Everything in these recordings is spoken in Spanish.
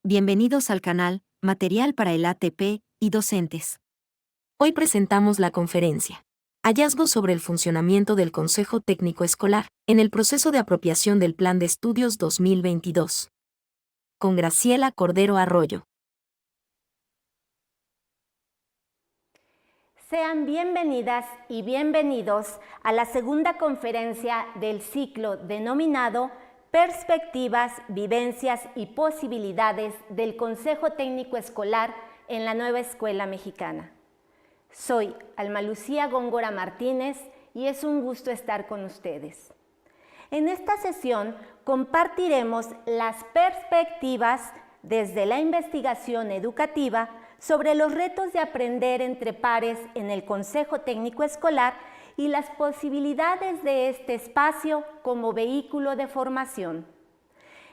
Bienvenidos al canal, Material para el ATP y docentes. Hoy presentamos la conferencia. Hallazgos sobre el funcionamiento del Consejo Técnico Escolar en el proceso de apropiación del Plan de Estudios 2022. Con Graciela Cordero Arroyo. Sean bienvenidas y bienvenidos a la segunda conferencia del ciclo denominado Perspectivas, Vivencias y Posibilidades del Consejo Técnico Escolar en la Nueva Escuela Mexicana. Soy Alma Lucía Góngora Martínez y es un gusto estar con ustedes. En esta sesión compartiremos las perspectivas desde la investigación educativa sobre los retos de aprender entre pares en el Consejo Técnico Escolar y las posibilidades de este espacio como vehículo de formación.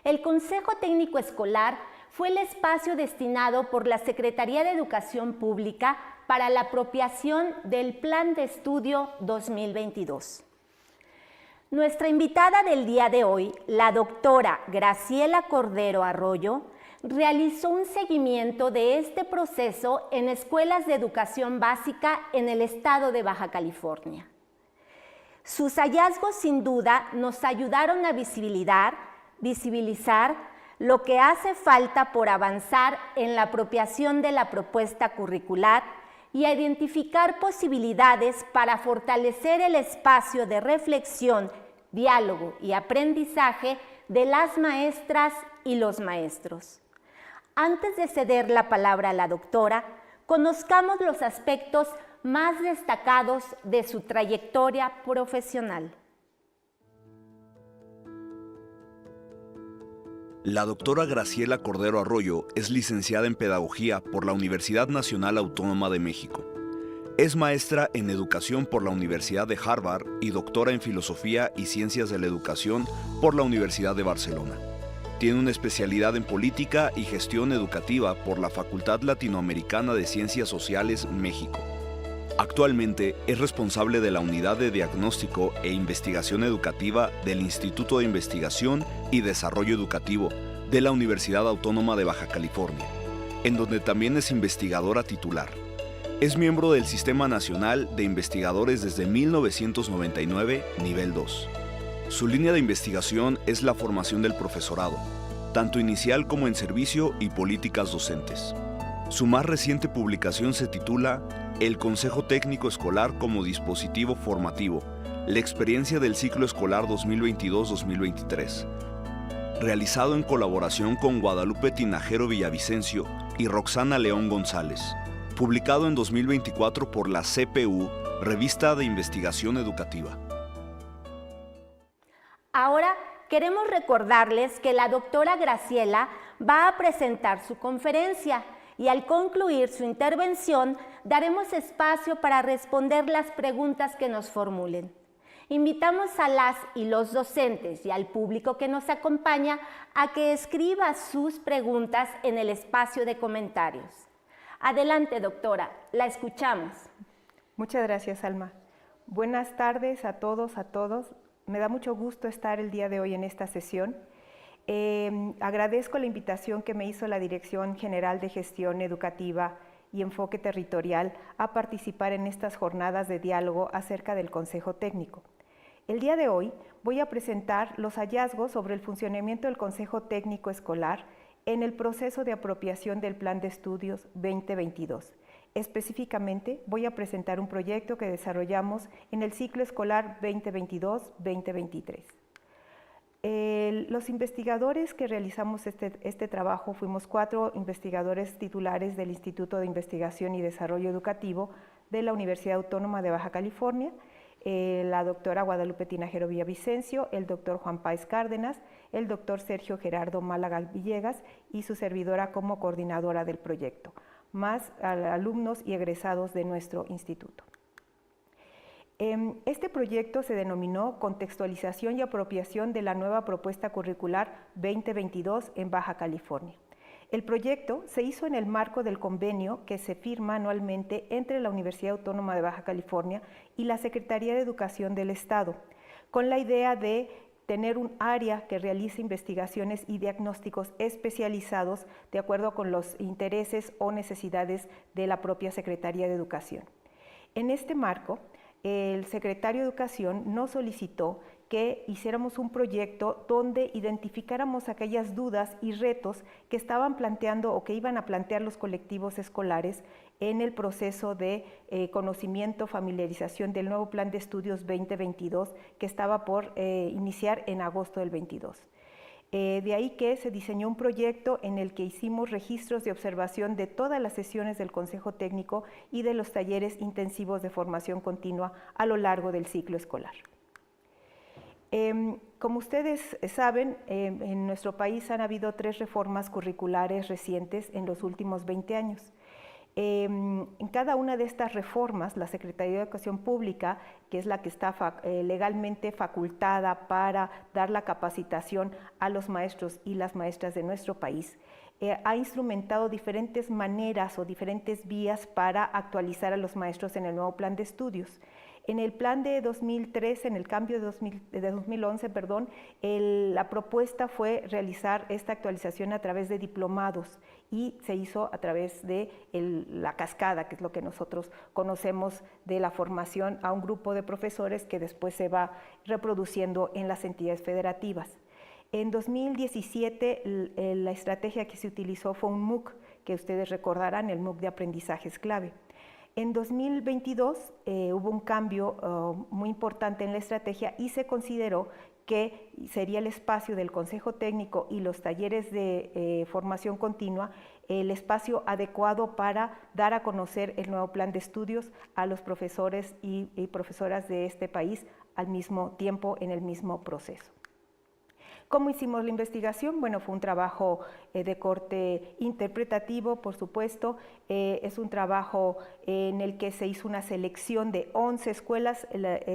El Consejo Técnico Escolar fue el espacio destinado por la Secretaría de Educación Pública para la apropiación del Plan de Estudio 2022. Nuestra invitada del día de hoy, la doctora Graciela Cordero Arroyo, realizó un seguimiento de este proceso en escuelas de educación básica en el estado de Baja California. Sus hallazgos sin duda nos ayudaron a visibilizar lo que hace falta por avanzar en la apropiación de la propuesta curricular y a identificar posibilidades para fortalecer el espacio de reflexión, diálogo y aprendizaje de las maestras y los maestros. Antes de ceder la palabra a la doctora, conozcamos los aspectos más destacados de su trayectoria profesional. La doctora Graciela Cordero Arroyo es licenciada en Pedagogía por la Universidad Nacional Autónoma de México. Es maestra en Educación por la Universidad de Harvard y doctora en Filosofía y Ciencias de la Educación por la Universidad de Barcelona. Tiene una especialidad en Política y Gestión Educativa por la Facultad Latinoamericana de Ciencias Sociales, México. Actualmente es responsable de la Unidad de Diagnóstico e Investigación Educativa del Instituto de Investigación y Desarrollo Educativo de la Universidad Autónoma de Baja California, en donde también es investigadora titular. Es miembro del Sistema Nacional de Investigadores desde 1999, nivel 2. Su línea de investigación es la formación del profesorado, tanto inicial como en servicio y políticas docentes. Su más reciente publicación se titula El Consejo Técnico Escolar como dispositivo formativo, la experiencia del ciclo escolar 2022-2023, realizado en colaboración con Guadalupe Tinajero Villavicencio y Roxana León González, publicado en 2024 por la CPU, Revista de Investigación Educativa. Ahora queremos recordarles que la doctora Graciela va a presentar su conferencia y al concluir su intervención daremos espacio para responder las preguntas que nos formulen. Invitamos a las y los docentes y al público que nos acompaña a que escriba sus preguntas en el espacio de comentarios. Adelante, doctora, la escuchamos. Muchas gracias, Alma. Buenas tardes a todos, Me da mucho gusto estar el día de hoy en esta sesión. Agradezco la invitación que me hizo la Dirección General de Gestión Educativa y Enfoque Territorial a participar en estas jornadas de diálogo acerca del Consejo Técnico. El día de hoy voy a presentar los hallazgos sobre el funcionamiento del Consejo Técnico Escolar en el proceso de apropiación del Plan de Estudios 2022. Específicamente, voy a presentar un proyecto que desarrollamos en el ciclo escolar 2022-2023. Los investigadores que realizamos este trabajo fuimos 4 investigadores titulares del Instituto de Investigación y Desarrollo Educativo de la Universidad Autónoma de Baja California, la doctora Guadalupe Tinajero Villavicencio, el doctor Juan Páez Cárdenas, el doctor Sergio Gerardo Málaga Villegas y su servidora como coordinadora del proyecto, más alumnos y egresados de nuestro instituto. Este proyecto se denominó Contextualización y Apropiación de la Nueva Propuesta Curricular 2022 en Baja California. El proyecto se hizo en el marco del convenio que se firma anualmente entre la Universidad Autónoma de Baja California y la Secretaría de Educación del Estado, con la idea de tener un área que realice investigaciones y diagnósticos especializados de acuerdo con los intereses o necesidades de la propia Secretaría de Educación. En este marco, el secretario de Educación nos solicitó que hiciéramos un proyecto donde identificáramos aquellas dudas y retos que estaban planteando o que iban a plantear los colectivos escolares en el proceso de conocimiento, familiarización del nuevo Plan de Estudios 2022 que estaba por iniciar en agosto del 22. De ahí que se diseñó un proyecto en el que hicimos registros de observación de todas las sesiones del Consejo Técnico y de los talleres intensivos de formación continua a lo largo del ciclo escolar. Como ustedes saben, en nuestro país han habido 3 reformas curriculares recientes en los últimos 20 años. En cada una de estas reformas, la Secretaría de Educación Pública, que es la que está legalmente facultada para dar la capacitación a los maestros y las maestras de nuestro país, ha instrumentado diferentes maneras o diferentes vías para actualizar a los maestros en el nuevo plan de estudios. En el plan de 2013, en el cambio de 2011, la propuesta fue realizar esta actualización a través de diplomados y se hizo a través de la cascada, que es lo que nosotros conocemos de la formación a un grupo de profesores que después se va reproduciendo en las entidades federativas. En 2017, la estrategia que se utilizó fue un MOOC, que ustedes recordarán, el MOOC de aprendizajes clave. En 2022 hubo un cambio muy importante en la estrategia y se consideró que sería el espacio del Consejo Técnico y los talleres de formación continua el espacio adecuado para dar a conocer el nuevo plan de estudios a los profesores y profesoras de este país al mismo tiempo, en el mismo proceso. ¿Cómo hicimos la investigación? Bueno, fue un trabajo de corte interpretativo, por supuesto. Es un trabajo en el que se hizo una selección de 11 escuelas,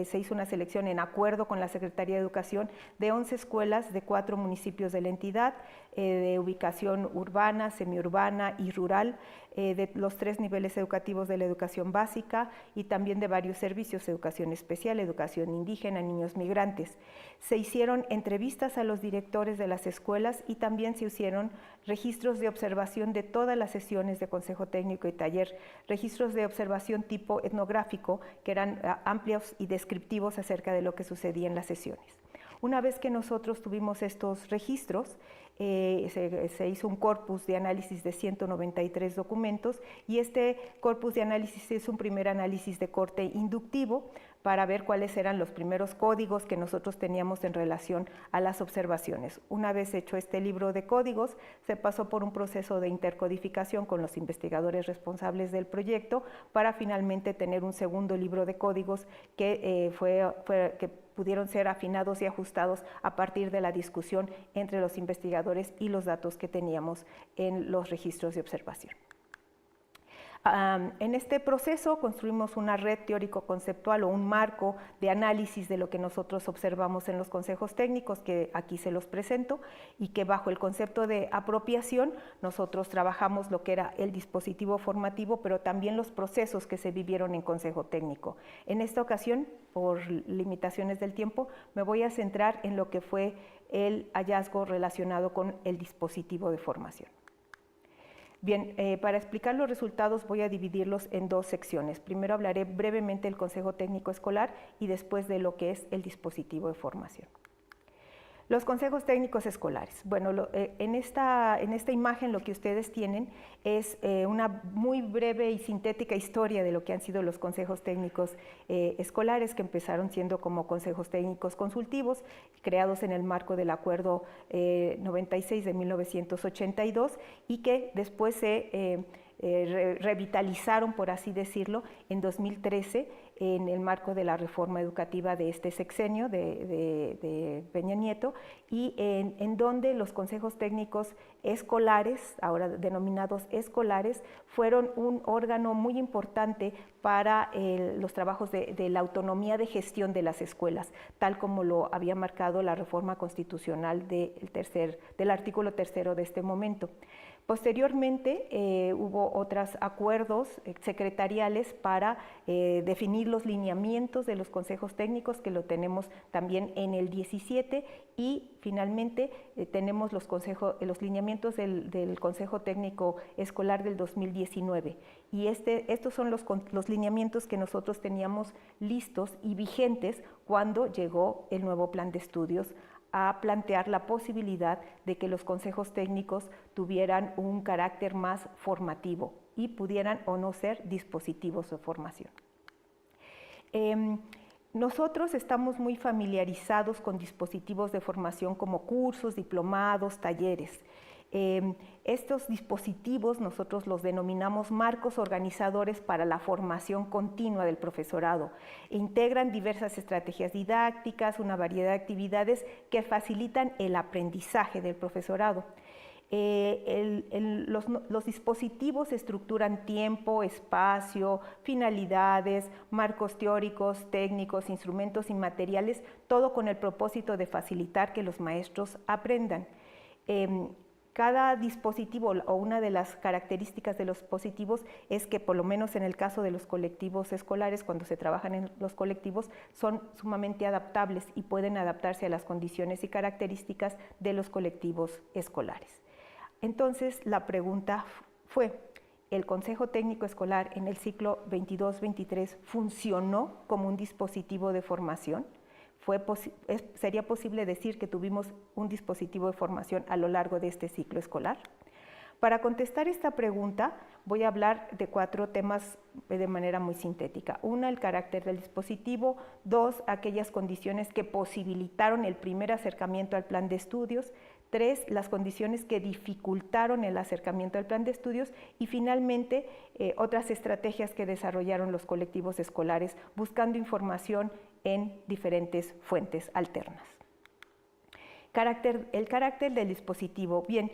se hizo una selección en acuerdo con la Secretaría de Educación de 11 escuelas de 4 municipios de la entidad, de ubicación urbana, semiurbana y rural, de los 3 niveles educativos de la educación básica y también de varios servicios, educación especial, educación indígena, niños migrantes. Se hicieron entrevistas a los directores de las escuelas y también se hicieron registros de observación de todas las sesiones de consejo técnico y taller, registros de observación tipo etnográfico que eran amplios y descriptivos acerca de lo que sucedía en las sesiones. Una vez que nosotros tuvimos estos registros, se hizo un corpus de análisis de 193 documentos y este corpus de análisis es un primer análisis de corte inductivo para ver cuáles eran los primeros códigos que nosotros teníamos en relación a las observaciones. Una vez hecho este libro de códigos, se pasó por un proceso de intercodificación con los investigadores responsables del proyecto para finalmente tener un segundo libro de códigos que que pudieron ser afinados y ajustados a partir de la discusión entre los investigadores y los datos que teníamos en los registros de observación. En este proceso construimos una red teórico-conceptual o un marco de análisis de lo que nosotros observamos en los consejos técnicos, que aquí se los presento, y que bajo el concepto de apropiación nosotros trabajamos lo que era el dispositivo formativo, pero también los procesos que se vivieron en consejo técnico. En esta ocasión, por limitaciones del tiempo, me voy a centrar en lo que fue el hallazgo relacionado con el dispositivo de formación. Bien, para explicar los resultados voy a dividirlos en 2 secciones. Primero hablaré brevemente del Consejo Técnico Escolar y después de lo que es el dispositivo de formación. Los consejos técnicos escolares. Bueno, en esta imagen lo que ustedes tienen es una muy breve y sintética historia de lo que han sido los consejos técnicos escolares, que empezaron siendo como consejos técnicos consultivos, creados en el marco del Acuerdo 96 de 1982 y que después se revitalizaron, por así decirlo, en 2013 en el marco de la reforma educativa de este sexenio de Peña Nieto y en donde los consejos técnicos escolares, ahora denominados escolares, fueron un órgano muy importante para los trabajos de la autonomía de gestión de las escuelas, tal como lo había marcado la reforma constitucional del artículo 3 de este momento. Posteriormente hubo otros acuerdos secretariales para definir los lineamientos de los consejos técnicos, que lo tenemos también en el 17, y finalmente tenemos los lineamientos del Consejo Técnico Escolar del 2019. Y estos son los lineamientos que nosotros teníamos listos y vigentes cuando llegó el nuevo plan de estudios a plantear la posibilidad de que los consejos técnicos tuvieran un carácter más formativo y pudieran o no ser dispositivos de formación. Nosotros estamos muy familiarizados con dispositivos de formación como cursos, diplomados, talleres. Estos dispositivos nosotros los denominamos marcos organizadores para la formación continua del profesorado. Integran diversas estrategias didácticas, una variedad de actividades que facilitan el aprendizaje del profesorado. Los dispositivos estructuran tiempo, espacio, finalidades, marcos teóricos, técnicos, instrumentos y materiales, todo con el propósito de facilitar que los maestros aprendan. Cada dispositivo, o una de las características de los dispositivos, es que por lo menos en el caso de los colectivos escolares, cuando se trabajan en los colectivos, son sumamente adaptables y pueden adaptarse a las condiciones y características de los colectivos escolares. Entonces, la pregunta fue, ¿el Consejo Técnico Escolar en el ciclo 22-23 funcionó como un dispositivo de formación? ¿Sería posible decir que tuvimos un dispositivo de formación a lo largo de este ciclo escolar? Para contestar esta pregunta voy a hablar de 4 temas de manera muy sintética. 1, el carácter del dispositivo. 2, aquellas condiciones que posibilitaron el primer acercamiento al plan de estudios. 3, las condiciones que dificultaron el acercamiento al plan de estudios. Y finalmente, otras estrategias que desarrollaron los colectivos escolares buscando información en diferentes fuentes alternas. El carácter del dispositivo. Bien,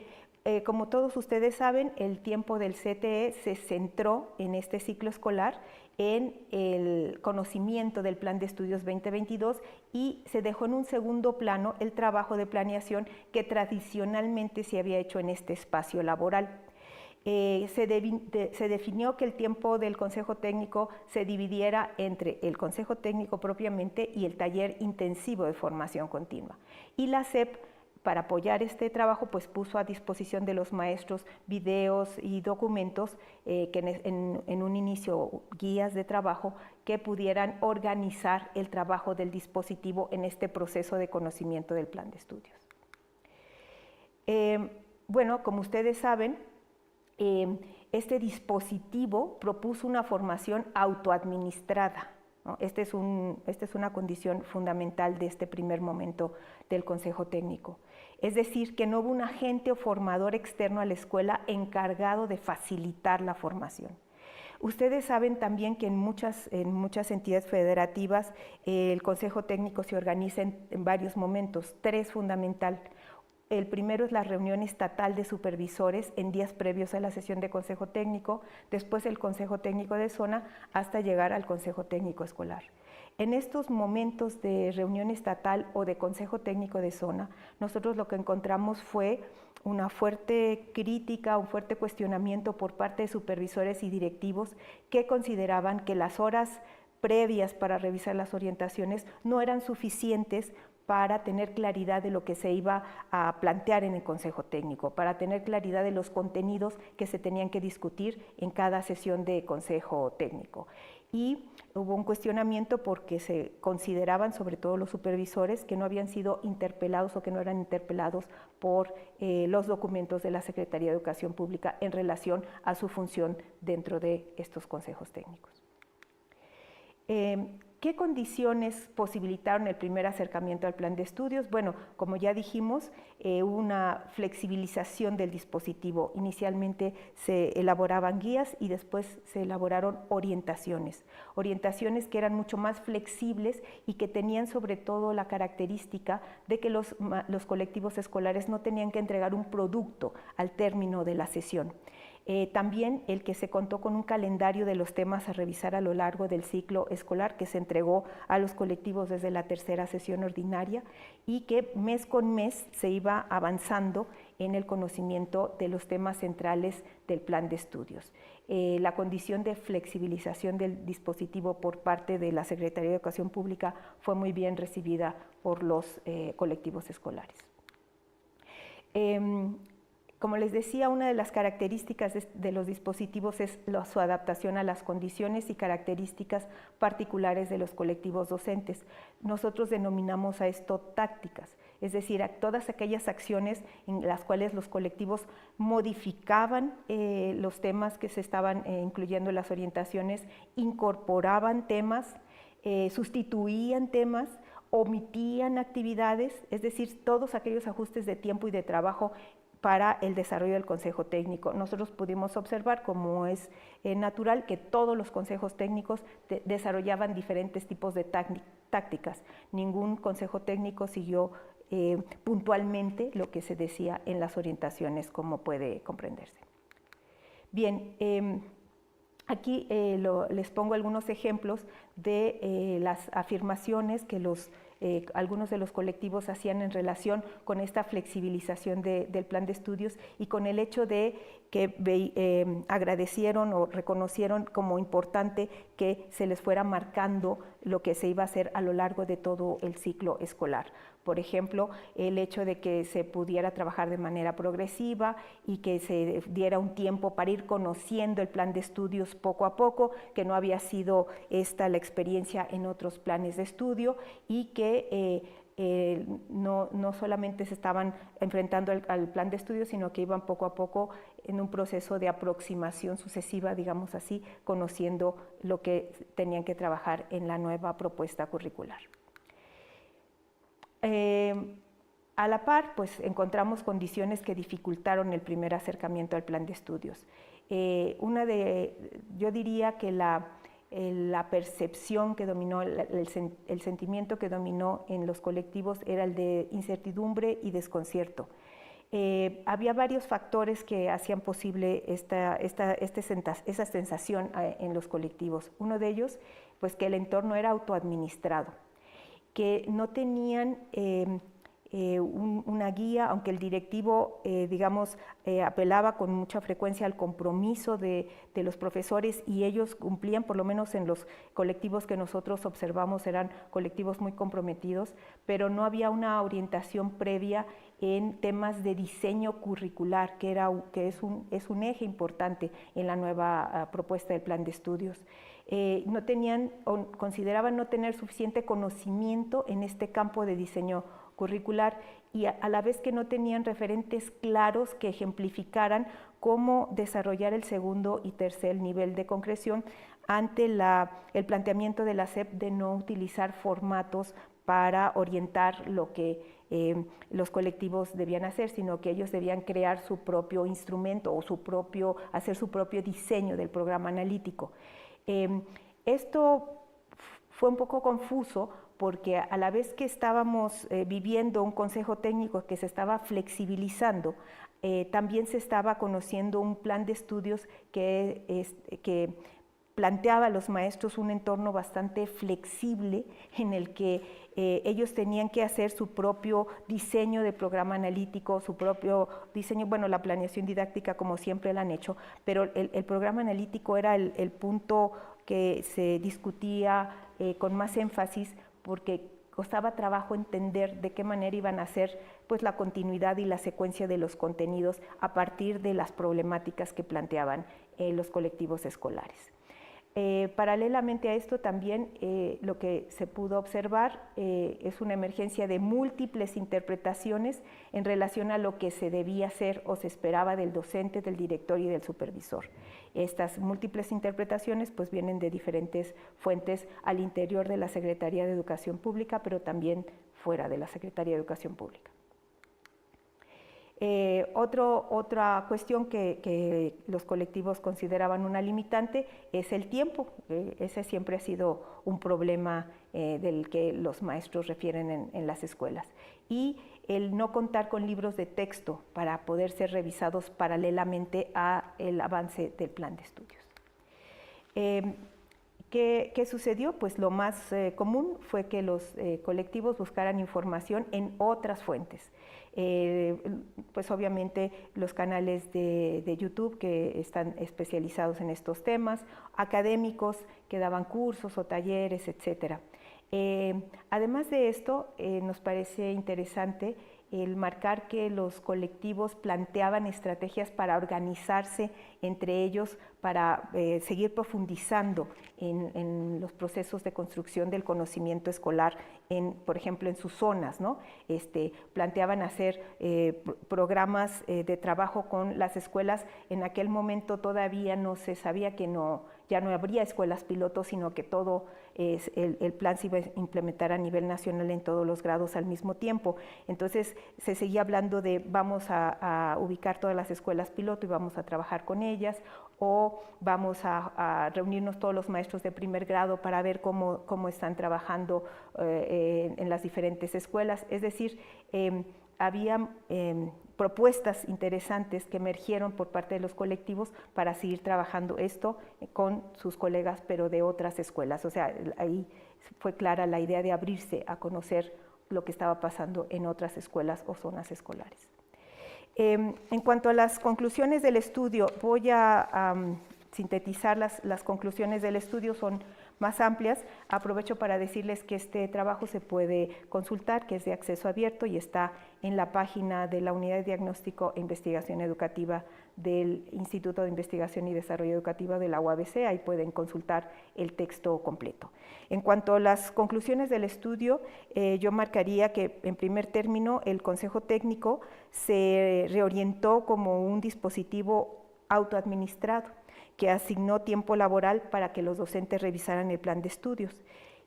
como todos ustedes saben, el tiempo del CTE se centró en este ciclo escolar en el conocimiento del Plan de Estudios 2022 y se dejó en un segundo plano el trabajo de planeación que tradicionalmente se había hecho en este espacio laboral. Se definió que el tiempo del Consejo Técnico se dividiera entre el Consejo Técnico propiamente y el taller intensivo de formación continua. Y la SEP, para apoyar este trabajo, pues puso a disposición de los maestros videos y documentos que en un inicio guías de trabajo que pudieran organizar el trabajo del dispositivo en este proceso de conocimiento del plan de estudios. Bueno, como ustedes saben, este dispositivo propuso una formación autoadministrada, ¿no? Esta es una condición fundamental de este primer momento del Consejo Técnico. Es decir, que no hubo un agente o formador externo a la escuela encargado de facilitar la formación. Ustedes saben también que en muchas entidades federativas el Consejo Técnico se organiza en varios momentos, 3 fundamental. El primero es la reunión estatal de supervisores en días previos a la sesión de Consejo Técnico, después el Consejo Técnico de Zona, hasta llegar al Consejo Técnico Escolar. En estos momentos de reunión estatal o de Consejo Técnico de Zona, nosotros lo que encontramos fue una fuerte crítica, un fuerte cuestionamiento por parte de supervisores y directivos que consideraban que las horas previas para revisar las orientaciones no eran suficientes para tener claridad de lo que se iba a plantear en el Consejo Técnico, para tener claridad de los contenidos que se tenían que discutir en cada sesión de Consejo Técnico. Y hubo un cuestionamiento porque se consideraban, sobre todo los supervisores, que no habían sido interpelados o que no eran interpelados por los documentos de la Secretaría de Educación Pública en relación a su función dentro de estos consejos técnicos. ¿Qué condiciones posibilitaron el primer acercamiento al plan de estudios? Bueno, como ya dijimos, hubo una flexibilización del dispositivo. Inicialmente se elaboraban guías y después se elaboraron orientaciones que eran mucho más flexibles y que tenían sobre todo la característica de que los colectivos escolares no tenían que entregar un producto al término de la sesión. También el que se contó con un calendario de los temas a revisar a lo largo del ciclo escolar que se entregó a los colectivos desde la tercera sesión ordinaria y que mes con mes se iba avanzando en el conocimiento de los temas centrales del plan de estudios. La condición de flexibilización del dispositivo por parte de la Secretaría de Educación Pública fue muy bien recibida por los colectivos escolares. Como les decía, una de las características de los dispositivos es su adaptación a las condiciones y características particulares de los colectivos docentes. Nosotros denominamos a esto tácticas, es decir, a todas aquellas acciones en las cuales los colectivos modificaban los temas que se estaban incluyendo en las orientaciones, incorporaban temas, sustituían temas, omitían actividades, es decir, todos aquellos ajustes de tiempo y de trabajo para el desarrollo del consejo técnico. Nosotros pudimos observar, como es natural, que todos los consejos técnicos desarrollaban diferentes tipos de tácticas. Ningún consejo técnico siguió puntualmente lo que se decía en las orientaciones, como puede comprenderse. Bien, aquí les pongo algunos ejemplos de las afirmaciones que algunos de los colectivos hacían en relación con esta flexibilización del plan de estudios y con el hecho de que agradecieron o reconocieron como importante que se les fuera marcando lo que se iba a hacer a lo largo de todo el ciclo escolar. Por ejemplo, el hecho de que se pudiera trabajar de manera progresiva y que se diera un tiempo para ir conociendo el plan de estudios poco a poco, que no había sido esta la experiencia en otros planes de estudio y que no solamente se estaban enfrentando al plan de estudios, sino que iban poco a poco en un proceso de aproximación sucesiva, digamos así, conociendo lo que tenían que trabajar en la nueva propuesta curricular. A la par, pues encontramos condiciones que dificultaron el primer acercamiento al plan de estudios. Yo diría que la percepción que dominó, el sentimiento que dominó en los colectivos era el de incertidumbre y desconcierto. Había varios factores que hacían posible esa sensación en los colectivos. Uno de ellos, pues que el entorno era autoadministrado, que no tenían una guía, aunque el directivo, apelaba con mucha frecuencia al compromiso de los profesores y ellos cumplían, por lo menos en los colectivos que nosotros observamos, eran colectivos muy comprometidos, pero no había una orientación previa en temas de diseño curricular, que es un eje importante en la nueva propuesta del plan de estudios. No tenían o consideraban no tener suficiente conocimiento en este campo de diseño curricular y a la vez que no tenían referentes claros que ejemplificaran cómo desarrollar el segundo y tercer nivel de concreción ante el planteamiento de la SEP de no utilizar formatos para orientar lo que los colectivos debían hacer, sino que ellos debían crear su propio instrumento o hacer su propio diseño del programa analítico. Esto fue un poco confuso porque a la vez que estábamos viviendo un consejo técnico que se estaba flexibilizando, también se estaba conociendo un plan de estudios que planteaba a los maestros un entorno bastante flexible en el que ellos tenían que hacer su propio diseño de programa analítico, su propio diseño, bueno, la planeación didáctica como siempre la han hecho, pero el programa analítico era el punto que se discutía con más énfasis porque costaba trabajo entender de qué manera iban a hacer pues, la continuidad y la secuencia de los contenidos a partir de las problemáticas que planteaban los colectivos escolares. Paralelamente a esto también lo que se pudo observar es una emergencia de múltiples interpretaciones en relación a lo que se debía hacer o se esperaba del docente, del director y del supervisor. Estas múltiples interpretaciones pues vienen de diferentes fuentes al interior de la Secretaría de Educación Pública, pero también fuera de la Secretaría de Educación Pública. Otra cuestión que los colectivos consideraban una limitante es el tiempo. Ese siempre ha sido un problema del que los maestros refieren en las escuelas. Y el no contar con libros de texto para poder ser revisados paralelamente al avance del plan de estudios. ¿Qué sucedió? Pues lo más común fue que los colectivos buscaran información en otras fuentes. Pues obviamente los canales de YouTube que están especializados en estos temas, académicos que daban cursos o talleres, etc. Además de esto, nos parece interesante el marcar que los colectivos planteaban estrategias para organizarse entre ellos, para seguir profundizando en los procesos de construcción del conocimiento escolar, por ejemplo, en sus zonas, ¿no? Planteaban hacer programas de trabajo con las escuelas. En aquel momento todavía no se sabía que ya no habría escuelas piloto, sino que todo el plan se iba a implementar a nivel nacional en todos los grados al mismo tiempo. Entonces se seguía hablando de vamos a ubicar todas las escuelas piloto y vamos a trabajar con ellas, o vamos a reunirnos todos los maestros de primer grado para ver cómo están trabajando en las diferentes escuelas. Es decir, había propuestas interesantes que emergieron por parte de los colectivos para seguir trabajando esto con sus colegas, pero de otras escuelas. O sea, ahí fue clara la idea de abrirse a conocer lo que estaba pasando en otras escuelas o zonas escolares. En cuanto a las conclusiones del estudio, voy a sintetizar las conclusiones del estudio, son más amplias. Aprovecho para decirles que este trabajo se puede consultar, que es de acceso abierto y está en la página de la Unidad de Diagnóstico e Investigación Educativa del Instituto de Investigación y Desarrollo Educativo de la UABC. Ahí pueden consultar el texto completo. En cuanto a las conclusiones del estudio, yo marcaría que, en primer término, el Consejo Técnico se reorientó como un dispositivo autoadministrado, que asignó tiempo laboral para que los docentes revisaran el plan de estudios,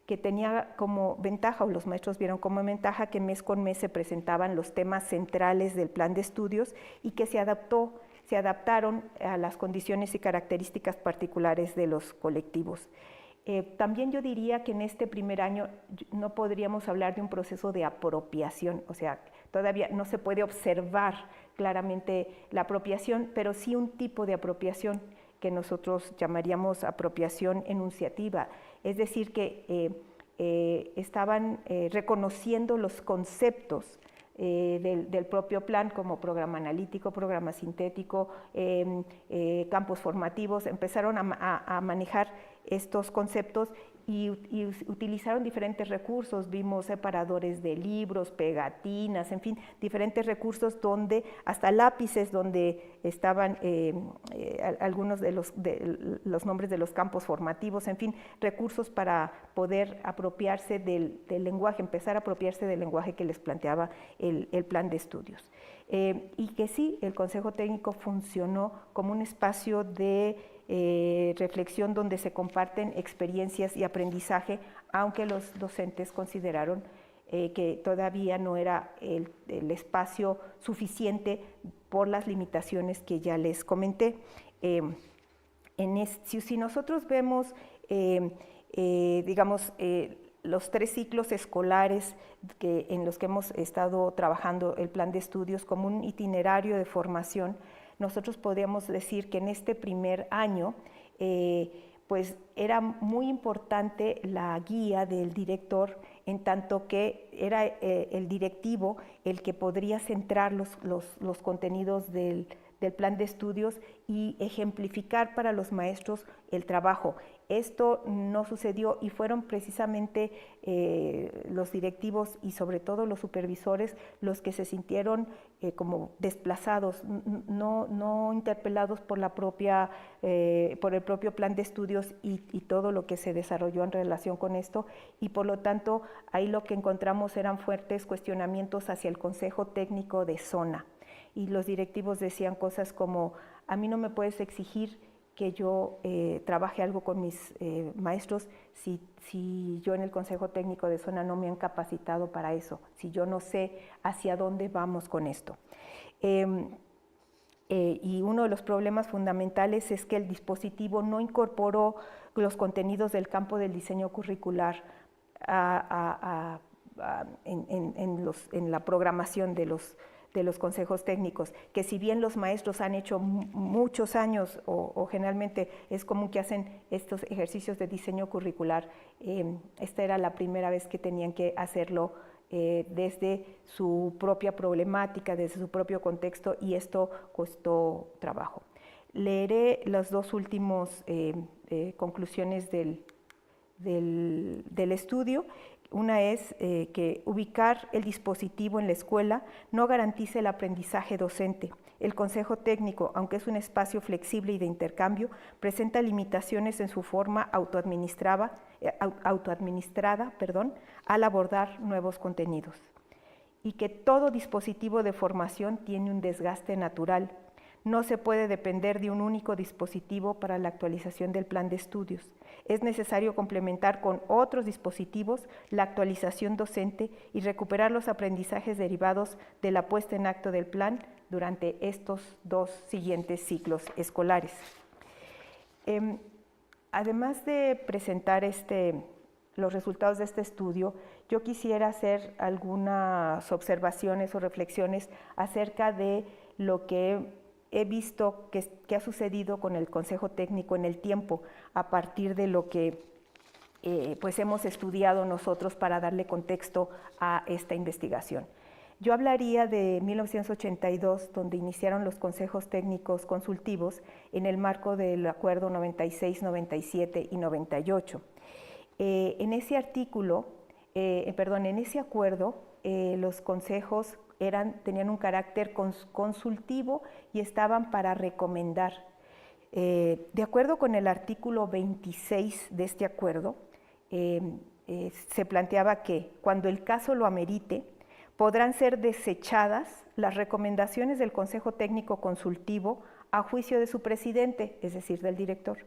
que tenía como ventaja, o los maestros vieron como ventaja, que mes con mes se presentaban los temas centrales del plan de estudios y que se adaptaron a las condiciones y características particulares de los colectivos. También yo diría que en este primer año no podríamos hablar de un proceso de apropiación, o sea, todavía no se puede observar claramente la apropiación, pero sí un tipo de apropiación que nosotros llamaríamos apropiación enunciativa, es decir, que estaban reconociendo los conceptos del propio plan, como programa analítico, programa sintético, campos formativos. Empezaron a manejar estos conceptos y utilizaron diferentes recursos. Vimos separadores de libros, pegatinas, en fin, diferentes recursos, donde hasta lápices donde estaban algunos de los nombres de los campos formativos, en fin, recursos para poder apropiarse del lenguaje, empezar a apropiarse del lenguaje que les planteaba el plan de estudios. Y que sí, el Consejo Técnico funcionó como un espacio de reflexión donde se comparten experiencias y aprendizaje, aunque los docentes consideraron que todavía no era el espacio suficiente por las limitaciones que ya les comenté. Si nosotros vemos, digamos, los 3 ciclos escolares en los que hemos estado trabajando el plan de estudios como un itinerario de formación, nosotros podríamos decir que en este primer año, pues era muy importante la guía del director, en tanto que era el directivo el que podría centrar los contenidos del plan de estudios y ejemplificar para los maestros el trabajo. Esto no sucedió y fueron precisamente los directivos y sobre todo los supervisores los que se sintieron como desplazados, no interpelados por el propio plan de estudios y todo lo que se desarrolló en relación con esto, y por lo tanto ahí lo que encontramos eran fuertes cuestionamientos hacia el Consejo Técnico de Zona. Y los directivos decían cosas como: a mí no me puedes exigir que yo trabaje algo con mis maestros si yo en el Consejo Técnico de Zona no me han capacitado para eso, si yo no sé hacia dónde vamos con esto. Y uno de los problemas fundamentales es que el dispositivo no incorporó los contenidos del campo del diseño curricular en la programación de de los consejos técnicos, que si bien los maestros han hecho muchos años o generalmente es común que hacen estos ejercicios de diseño curricular, esta era la primera vez que tenían que hacerlo desde su propia problemática, desde su propio contexto, y esto costó trabajo. Leeré las dos últimas conclusiones del estudio. Una es que ubicar el dispositivo en la escuela no garantiza el aprendizaje docente. El consejo técnico, aunque es un espacio flexible y de intercambio, presenta limitaciones en su forma autoadministrada, al abordar nuevos contenidos. Y que todo dispositivo de formación tiene un desgaste natural. No se puede depender de un único dispositivo para la actualización del plan de estudios. Es necesario complementar con otros dispositivos la actualización docente y recuperar los aprendizajes derivados de la puesta en acto del plan durante estos 2 siguientes ciclos escolares. Además de presentar los resultados de este estudio, yo quisiera hacer algunas observaciones o reflexiones acerca de lo que he visto que ha sucedido con el Consejo Técnico en el tiempo, a partir de lo que pues hemos estudiado nosotros para darle contexto a esta investigación. Yo hablaría de 1982, donde iniciaron los consejos técnicos consultivos en el marco del Acuerdo 96, 97 y 98. En ese acuerdo, los consejos tenían un carácter consultivo y estaban para recomendar. De acuerdo con el artículo 26 de este acuerdo, se planteaba que cuando el caso lo amerite, podrán ser desechadas las recomendaciones del Consejo Técnico Consultivo a juicio de su presidente, es decir, del director,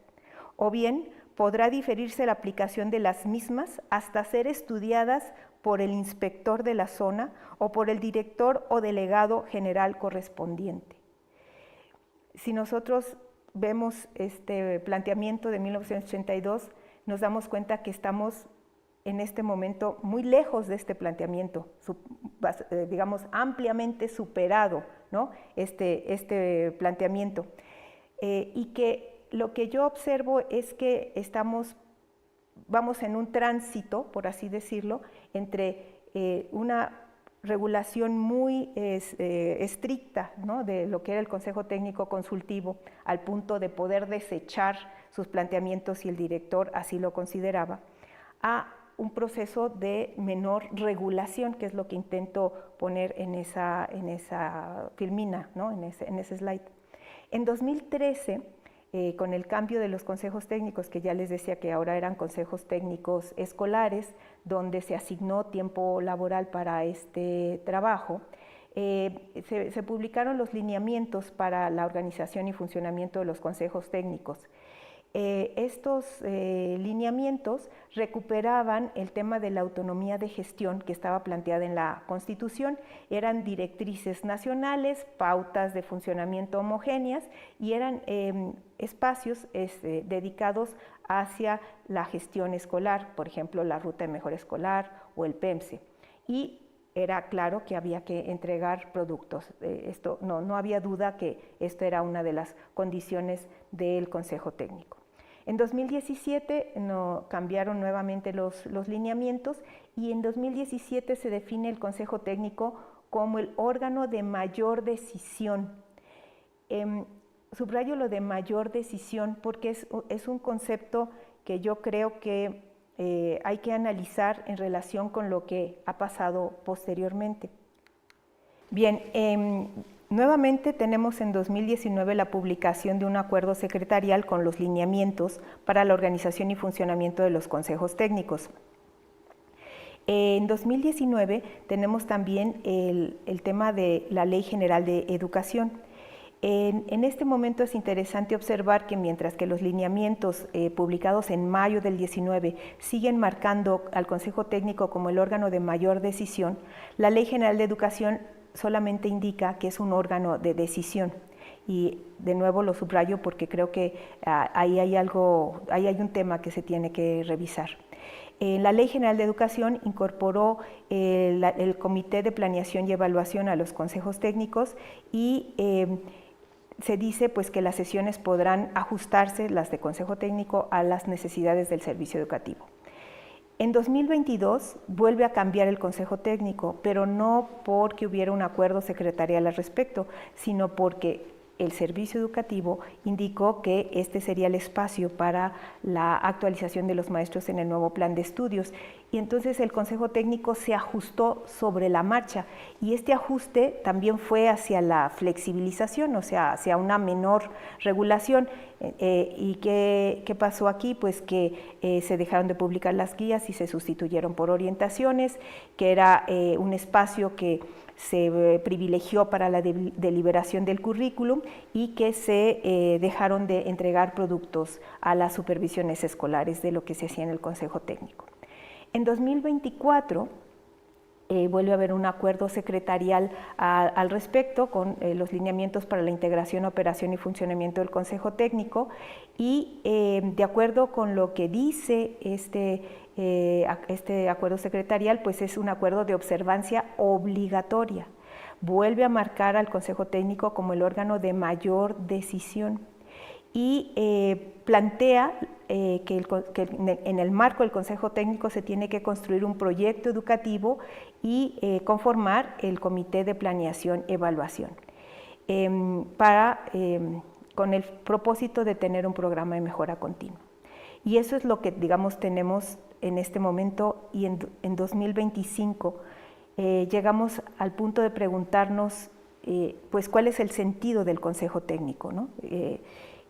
o bien podrá diferirse la aplicación de las mismas hasta ser estudiadas por el inspector de la zona o por el director o delegado general correspondiente. Si nosotros vemos este planteamiento de 1982, nos damos cuenta que estamos en este momento muy lejos de este planteamiento, digamos ampliamente superado, ¿no? este planteamiento, y que lo que yo observo es que vamos en un tránsito, por así decirlo, entre una regulación muy estricta, ¿no?, de lo que era el Consejo Técnico Consultivo, al punto de poder desechar sus planteamientos si el director así lo consideraba, a un proceso de menor regulación, que es lo que intento poner en esa filmina, ¿no?, en ese slide. En 2013, con el cambio de los consejos técnicos, que ya les decía que ahora eran consejos técnicos escolares, donde se asignó tiempo laboral para este trabajo, se publicaron los lineamientos para la organización y funcionamiento de los consejos técnicos. Estos lineamientos recuperaban el tema de la autonomía de gestión que estaba planteada en la Constitución, eran directrices nacionales, pautas de funcionamiento homogéneas y eran espacios dedicados hacia la gestión escolar, por ejemplo, la Ruta de Mejora Escolar o el PEMSE. Y era claro que había que entregar productos. No había duda que esto era una de las condiciones del Consejo Técnico. En 2017 cambiaron nuevamente los lineamientos y en 2017 se define el Consejo Técnico como el órgano de mayor decisión. Subrayo lo de mayor decisión porque es un concepto que yo creo que hay que analizar en relación con lo que ha pasado posteriormente. Bien, nuevamente tenemos en 2019 la publicación de un acuerdo secretarial con los lineamientos para la organización y funcionamiento de los consejos técnicos. En 2019 tenemos también el tema de la Ley General de Educación. En este momento es interesante observar que mientras que los lineamientos publicados en mayo del 19 siguen marcando al Consejo Técnico como el órgano de mayor decisión, la Ley General de Educación solamente indica que es un órgano de decisión. Y de nuevo lo subrayo porque creo que ahí hay un tema que se tiene que revisar. La Ley General de Educación incorporó el Comité de Planeación y Evaluación a los consejos técnicos y se dice pues, que las sesiones podrán ajustarse, las de consejo técnico, a las necesidades del servicio educativo. En 2022 vuelve a cambiar el consejo técnico, pero no porque hubiera un acuerdo secretarial al respecto, sino porque el servicio educativo indicó que este sería el espacio para la actualización de los maestros en el nuevo plan de estudios. Y entonces el consejo técnico se ajustó sobre la marcha y este ajuste también fue hacia la flexibilización, o sea, hacia una menor regulación. ¿Y qué pasó aquí? Pues que se dejaron de publicar las guías y se sustituyeron por orientaciones, que era un espacio que se privilegió para la deliberación del currículum y que se dejaron de entregar productos a las supervisiones escolares de lo que se hacía en el consejo técnico. En 2024 vuelve a haber un acuerdo secretarial al respecto con los lineamientos para la integración, operación y funcionamiento del consejo técnico y de acuerdo con lo que dice este acuerdo secretarial, pues es un acuerdo de observancia obligatoria. Vuelve a marcar al consejo técnico como el órgano de mayor decisión y plantea que en el marco del consejo técnico se tiene que construir un proyecto educativo y conformar el comité de planeación y evaluación con el propósito de tener un programa de mejora continua. Y eso es lo que, digamos, tenemos en este momento y en 2025 llegamos al punto de preguntarnos pues cuál es el sentido del consejo técnico, ¿no?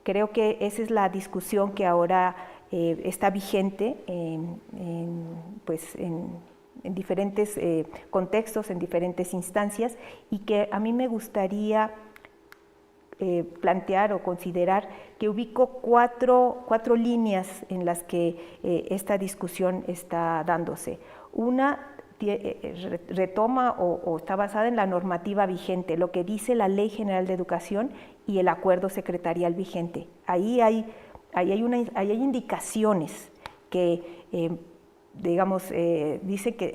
Creo que esa es la discusión que ahora está vigente en diferentes contextos, en diferentes instancias y que a mí me gustaría plantear o considerar que ubico cuatro líneas en las que esta discusión está dándose. Una retoma o está basada en la normativa vigente, lo que dice la Ley General de Educación y el acuerdo secretarial vigente. Ahí hay indicaciones que,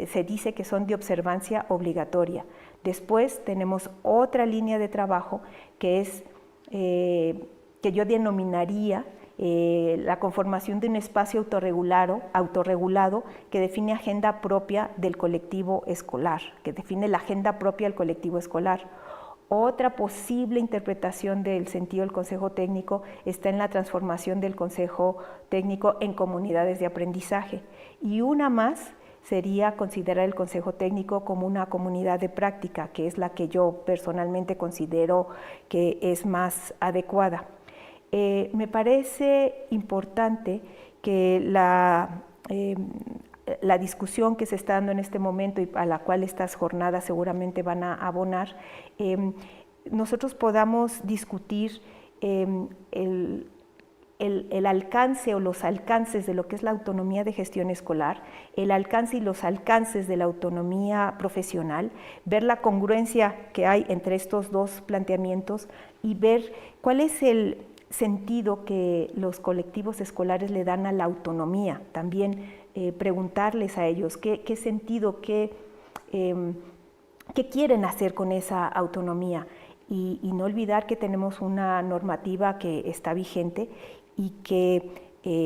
se dice que son de observancia obligatoria. Después tenemos otra línea de trabajo que es que yo denominaría la conformación de un espacio autorregulado que define agenda propia del colectivo escolar, que define la agenda propia del colectivo escolar. Otra posible interpretación del sentido del consejo técnico está en la transformación del consejo técnico en comunidades de aprendizaje. Y una más sería considerar el consejo técnico como una comunidad de práctica, que es la que yo personalmente considero que es más adecuada. Me parece importante que la discusión que se está dando en este momento y a la cual estas jornadas seguramente van a abonar, nosotros podamos discutir el alcance o los alcances de lo que es la autonomía de gestión escolar, el alcance y los alcances de la autonomía profesional, ver la congruencia que hay entre estos dos planteamientos y ver cuál es el sentido que los colectivos escolares le dan a la autonomía. También preguntarles a ellos qué sentido, qué quieren hacer con esa autonomía y no olvidar que tenemos una normativa que está vigente y que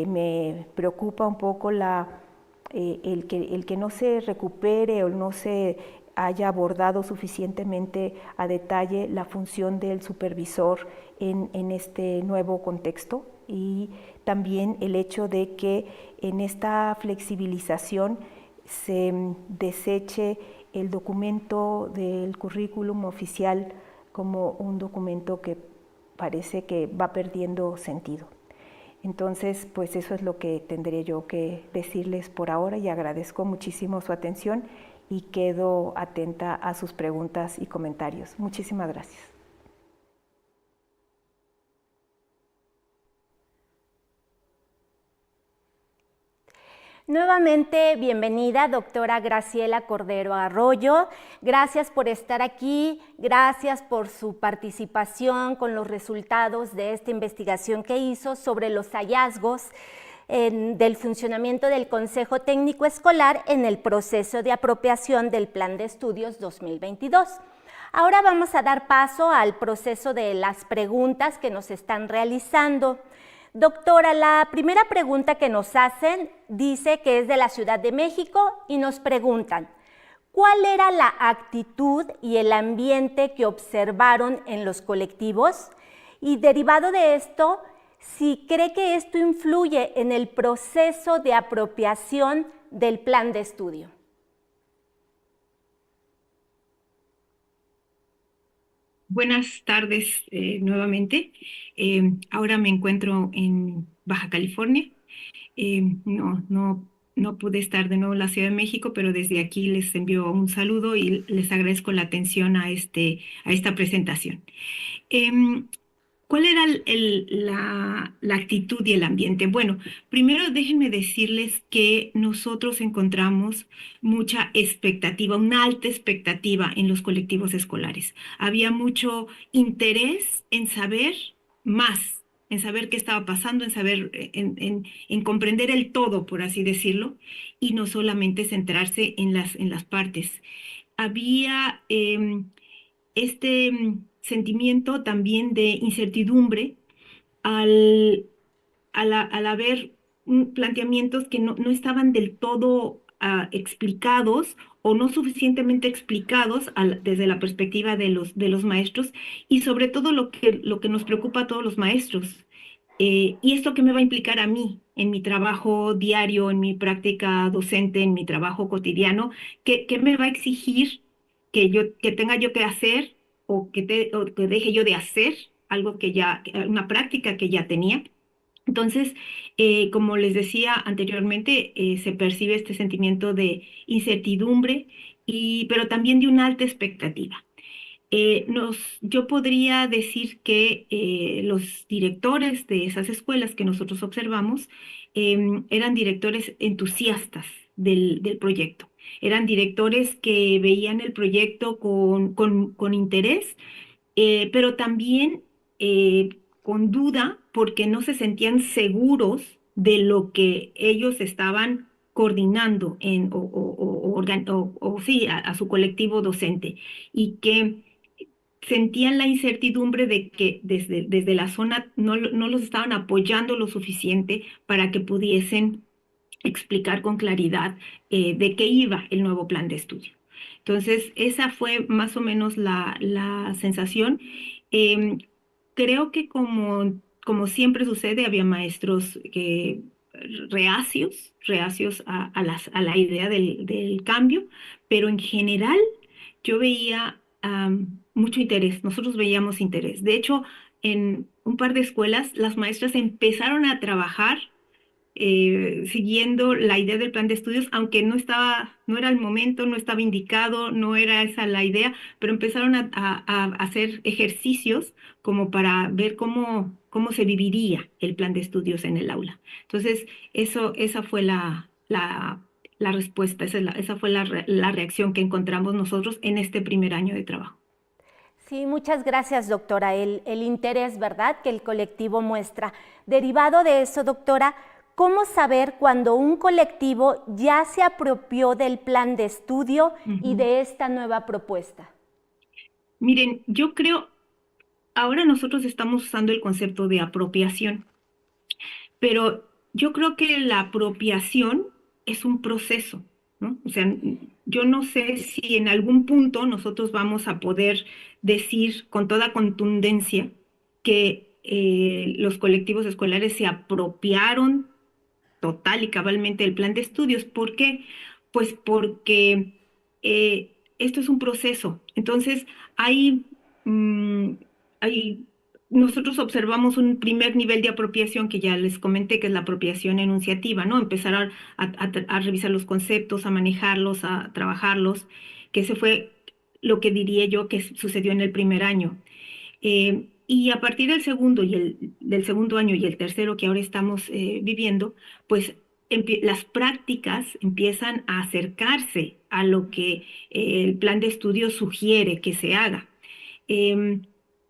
me preocupa un poco el que no se recupere o no se haya abordado suficientemente a detalle la función del supervisor en este nuevo contexto y también el hecho de que en esta flexibilización se deseche el documento del currículum oficial como un documento que parece que va perdiendo sentido. Entonces, pues eso es lo que tendría yo que decirles por ahora y agradezco muchísimo su atención y quedo atenta a sus preguntas y comentarios. Muchísimas gracias. Nuevamente, bienvenida, doctora Graciela Cordero Arroyo. Gracias por estar aquí, gracias por su participación con los resultados de esta investigación que hizo sobre los hallazgos del funcionamiento del Consejo Técnico Escolar en el proceso de apropiación del Plan de Estudios 2022. Ahora vamos a dar paso al proceso de las preguntas que nos están realizando. Doctora, la primera pregunta que nos hacen dice que es de la Ciudad de México y nos preguntan: ¿cuál era la actitud y el ambiente que observaron en los colectivos? Y derivado de esto, si cree que esto influye en el proceso de apropiación del plan de estudio. Buenas tardes nuevamente. Ahora me encuentro en Baja California. No pude estar de nuevo en la Ciudad de México, pero desde aquí les envío un saludo y les agradezco la atención a esta presentación. ¿Cuál era la actitud y el ambiente? Bueno, primero déjenme decirles que nosotros encontramos mucha expectativa, una alta expectativa en los colectivos escolares. Había mucho interés en saber más, en saber qué estaba pasando, en saber, en comprender el todo, por así decirlo, y no solamente centrarse en las partes. Había sentimiento también de incertidumbre al haber planteamientos que no estaban del todo explicados o no suficientemente explicados desde la perspectiva de los maestros, y sobre todo lo que nos preocupa a todos los maestros. ¿Y esto qué me va a implicar a mí en mi trabajo diario, en mi práctica docente, en mi trabajo cotidiano? ¿Qué me va a exigir que tenga yo que hacer o que deje yo de hacer algo una práctica que ya tenía? Entonces, como les decía anteriormente, se percibe este sentimiento de incertidumbre, pero también de una alta expectativa. Yo podría decir que los directores de esas escuelas que nosotros observamos eran directores entusiastas del proyecto. Eran directores que veían el proyecto con interés, pero también con duda, porque no se sentían seguros de lo que ellos estaban coordinando sí, a su colectivo docente, y que sentían la incertidumbre de que desde la zona no los estaban apoyando lo suficiente para que pudiesen explicar con claridad de qué iba el nuevo plan de estudio. Entonces, esa fue más o menos la sensación. Em, Creo que como siempre sucede, había maestros reacios a la idea del cambio, pero en general yo veía mucho interés. Nosotros veíamos interés. De hecho, en un par de escuelas, las maestras empezaron a trabajar siguiendo la idea del plan de estudios, aunque no era el momento, no estaba indicado, no era esa la idea, pero empezaron a hacer ejercicios como para ver cómo se viviría el plan de estudios en el aula. Entonces, esa fue la respuesta, esa fue la reacción que encontramos nosotros en este primer año de trabajo. Sí, muchas gracias, doctora. El interés, ¿verdad?, que el colectivo muestra. Derivado de eso, doctora, ¿cómo saber cuando un colectivo ya se apropió del plan de estudio y de esta nueva propuesta? Miren, yo creo, ahora nosotros estamos usando el concepto de apropiación, pero yo creo que la apropiación es un proceso, ¿no? O sea, yo no sé si en algún punto nosotros vamos a poder decir con toda contundencia que los colectivos escolares se apropiaron total y cabalmente del plan de estudios. ¿Por qué? Pues porque esto es un proceso. Entonces, mm, nosotros observamos un primer nivel de apropiación que ya les comenté, que es la apropiación enunciativa, ¿no? Empezar a revisar los conceptos, a manejarlos, a trabajarlos, que ese fue lo que diría yo que sucedió en el primer año. Y a partir del segundo año y el tercero que ahora estamos viviendo, pues las prácticas empiezan a acercarse a lo que el plan de estudio sugiere que se haga.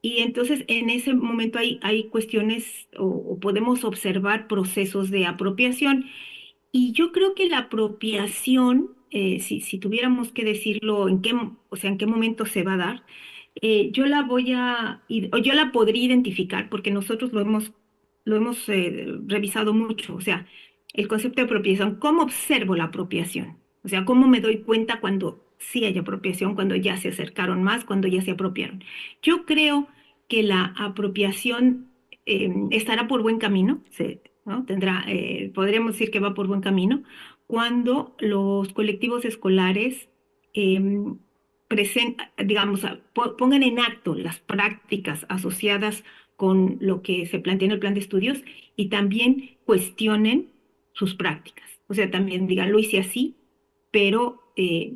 Y entonces en ese momento hay cuestiones o podemos observar procesos de apropiación. Y yo creo que la apropiación, si tuviéramos que decirlo o sea, en qué momento se va a dar, yo la podría identificar porque nosotros lo hemos revisado mucho. O sea, el concepto de apropiación, ¿cómo observo la apropiación? O sea, ¿cómo me doy cuenta cuando sí hay apropiación, cuando ya se acercaron más, cuando ya se apropiaron? Yo creo que la apropiación estará por buen camino, ¿no? Podríamos decir que va por buen camino, cuando los colectivos escolares digamos, pongan en acto las prácticas asociadas con lo que se plantea en el plan de estudios y también cuestionen sus prácticas. O sea, también digan, lo hice así, pero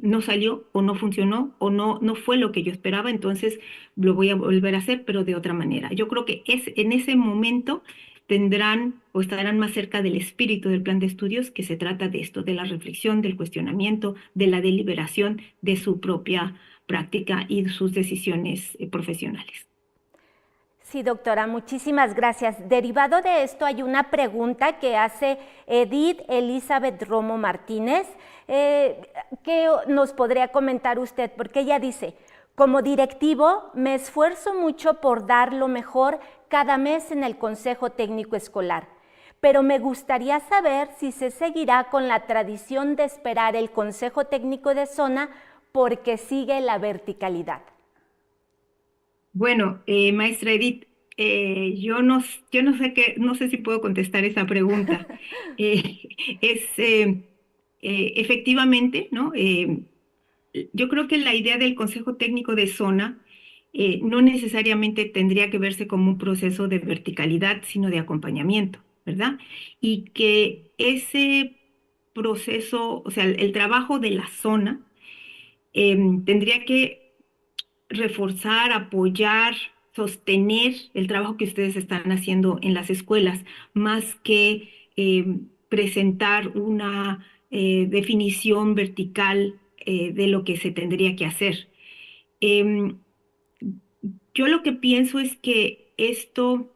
no salió o no funcionó o no fue lo que yo esperaba, entonces lo voy a volver a hacer, pero de otra manera. Yo creo que en ese momento tendrán o estarán más cerca del espíritu del plan de estudios, que se trata de esto, de la reflexión, del cuestionamiento, de la deliberación de su propia práctica y de sus decisiones profesionales. Sí, doctora, muchísimas gracias. Derivado de esto hay una pregunta que hace Edith Elizabeth Romo Martínez, que nos podría comentar usted, porque ella dice: como directivo me esfuerzo mucho por dar lo mejor cada mes en el Consejo Técnico Escolar, pero me gustaría saber si se seguirá con la tradición de esperar el Consejo Técnico de Zona porque sigue la verticalidad. Bueno, maestra Edith, no sé si puedo contestar esa pregunta. Eh, Efectivamente, ¿no? Yo creo que la idea del Consejo Técnico de Zona no necesariamente tendría que verse como un proceso de verticalidad, sino de acompañamiento, ¿verdad? Y que ese proceso, o sea, el trabajo de la zona tendría que reforzar, apoyar, sostener el trabajo que ustedes están haciendo en las escuelas, más que presentar una definición vertical de lo que se tendría que hacer. Em, yo lo que pienso es que esto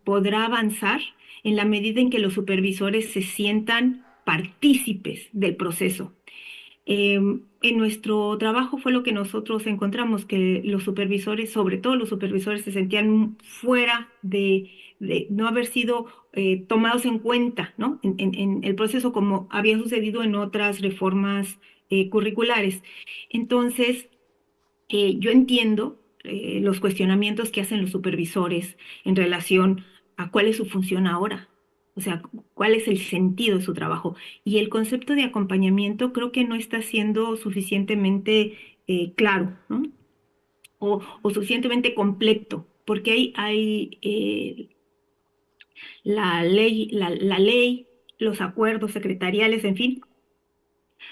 podrá avanzar en la medida en que los supervisores se sientan partícipes del proceso. En nuestro trabajo fue lo que nosotros encontramos, que los supervisores, sobre todo los supervisores, se sentían fuera de no haber sido tomados en cuenta, ¿no? En el proceso, como había sucedido en otras reformas curriculares. Entonces, yo entiendo los cuestionamientos que hacen los supervisores en relación a cuál es su función ahora. O sea, cuál es el sentido de su trabajo. Y el concepto de acompañamiento creo que no está siendo suficientemente claro, ¿no? O suficientemente completo, porque hay la ley, los acuerdos secretariales, en fin,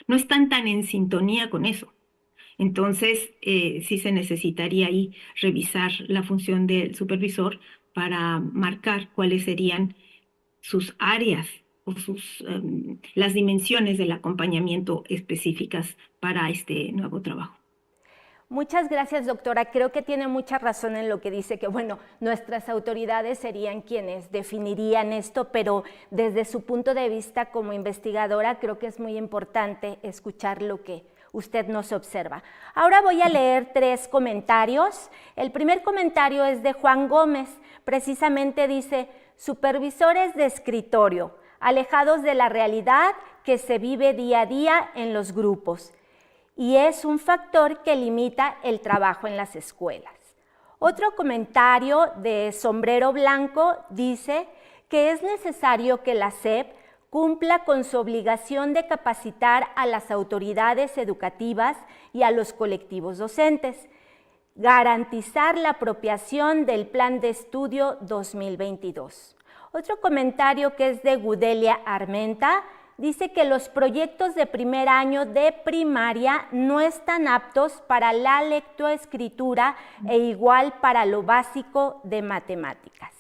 no están tan en sintonía con eso. Entonces, sí se necesitaría ahí revisar la función del supervisor para marcar cuáles serían sus áreas o las dimensiones del acompañamiento específicas para este nuevo trabajo. Muchas gracias, doctora. Creo que tiene mucha razón en lo que dice, que bueno, nuestras autoridades serían quienes definirían esto, pero desde su punto de vista como investigadora creo que es muy importante escuchar lo que usted nos observa. Ahora voy a leer 3 comentarios. El primer comentario es de Juan Gómez. Precisamente dice: supervisores de escritorio, alejados de la realidad que se vive día a día en los grupos, y es un factor que limita el trabajo en las escuelas. Otro comentario de Sombrero Blanco dice que es necesario que la SEP cumpla con su obligación de capacitar a las autoridades educativas y a los colectivos docentes, garantizar la apropiación del Plan de Estudio 2022. Otro comentario, que es de Gudelia Armenta, dice que los proyectos de primer año de primaria no están aptos para la lectoescritura e igual para lo básico de matemáticas.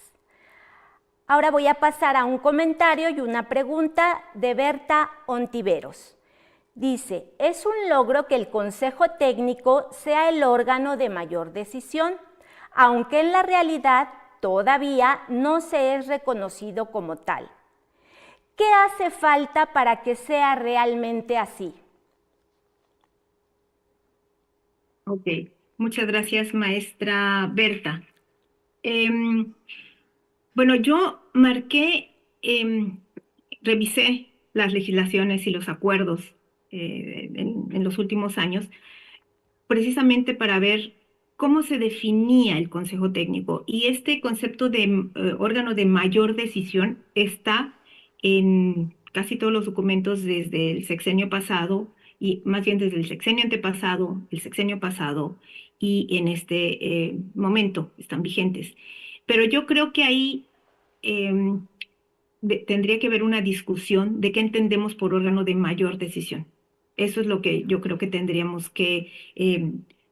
Ahora voy a pasar a un comentario y una pregunta de Berta Ontiveros. Dice: es un logro que el Consejo Técnico sea el órgano de mayor decisión. aunque en la realidad todavía no se es reconocido como tal. ¿Qué hace falta para que sea realmente así? Ok, muchas gracias, maestra Berta. Em, bueno, yo revisé las legislaciones y los acuerdos en los últimos años, precisamente para ver cómo se definía el Consejo Técnico. Y este concepto de órgano de mayor decisión está en casi todos los documentos desde el sexenio pasado, y más bien desde el sexenio antepasado, el sexenio pasado, y en este momento están vigentes. Pero yo creo que ahí em, tendría que haber una discusión de qué entendemos por órgano de mayor decisión. Eso es lo que yo creo que tendríamos que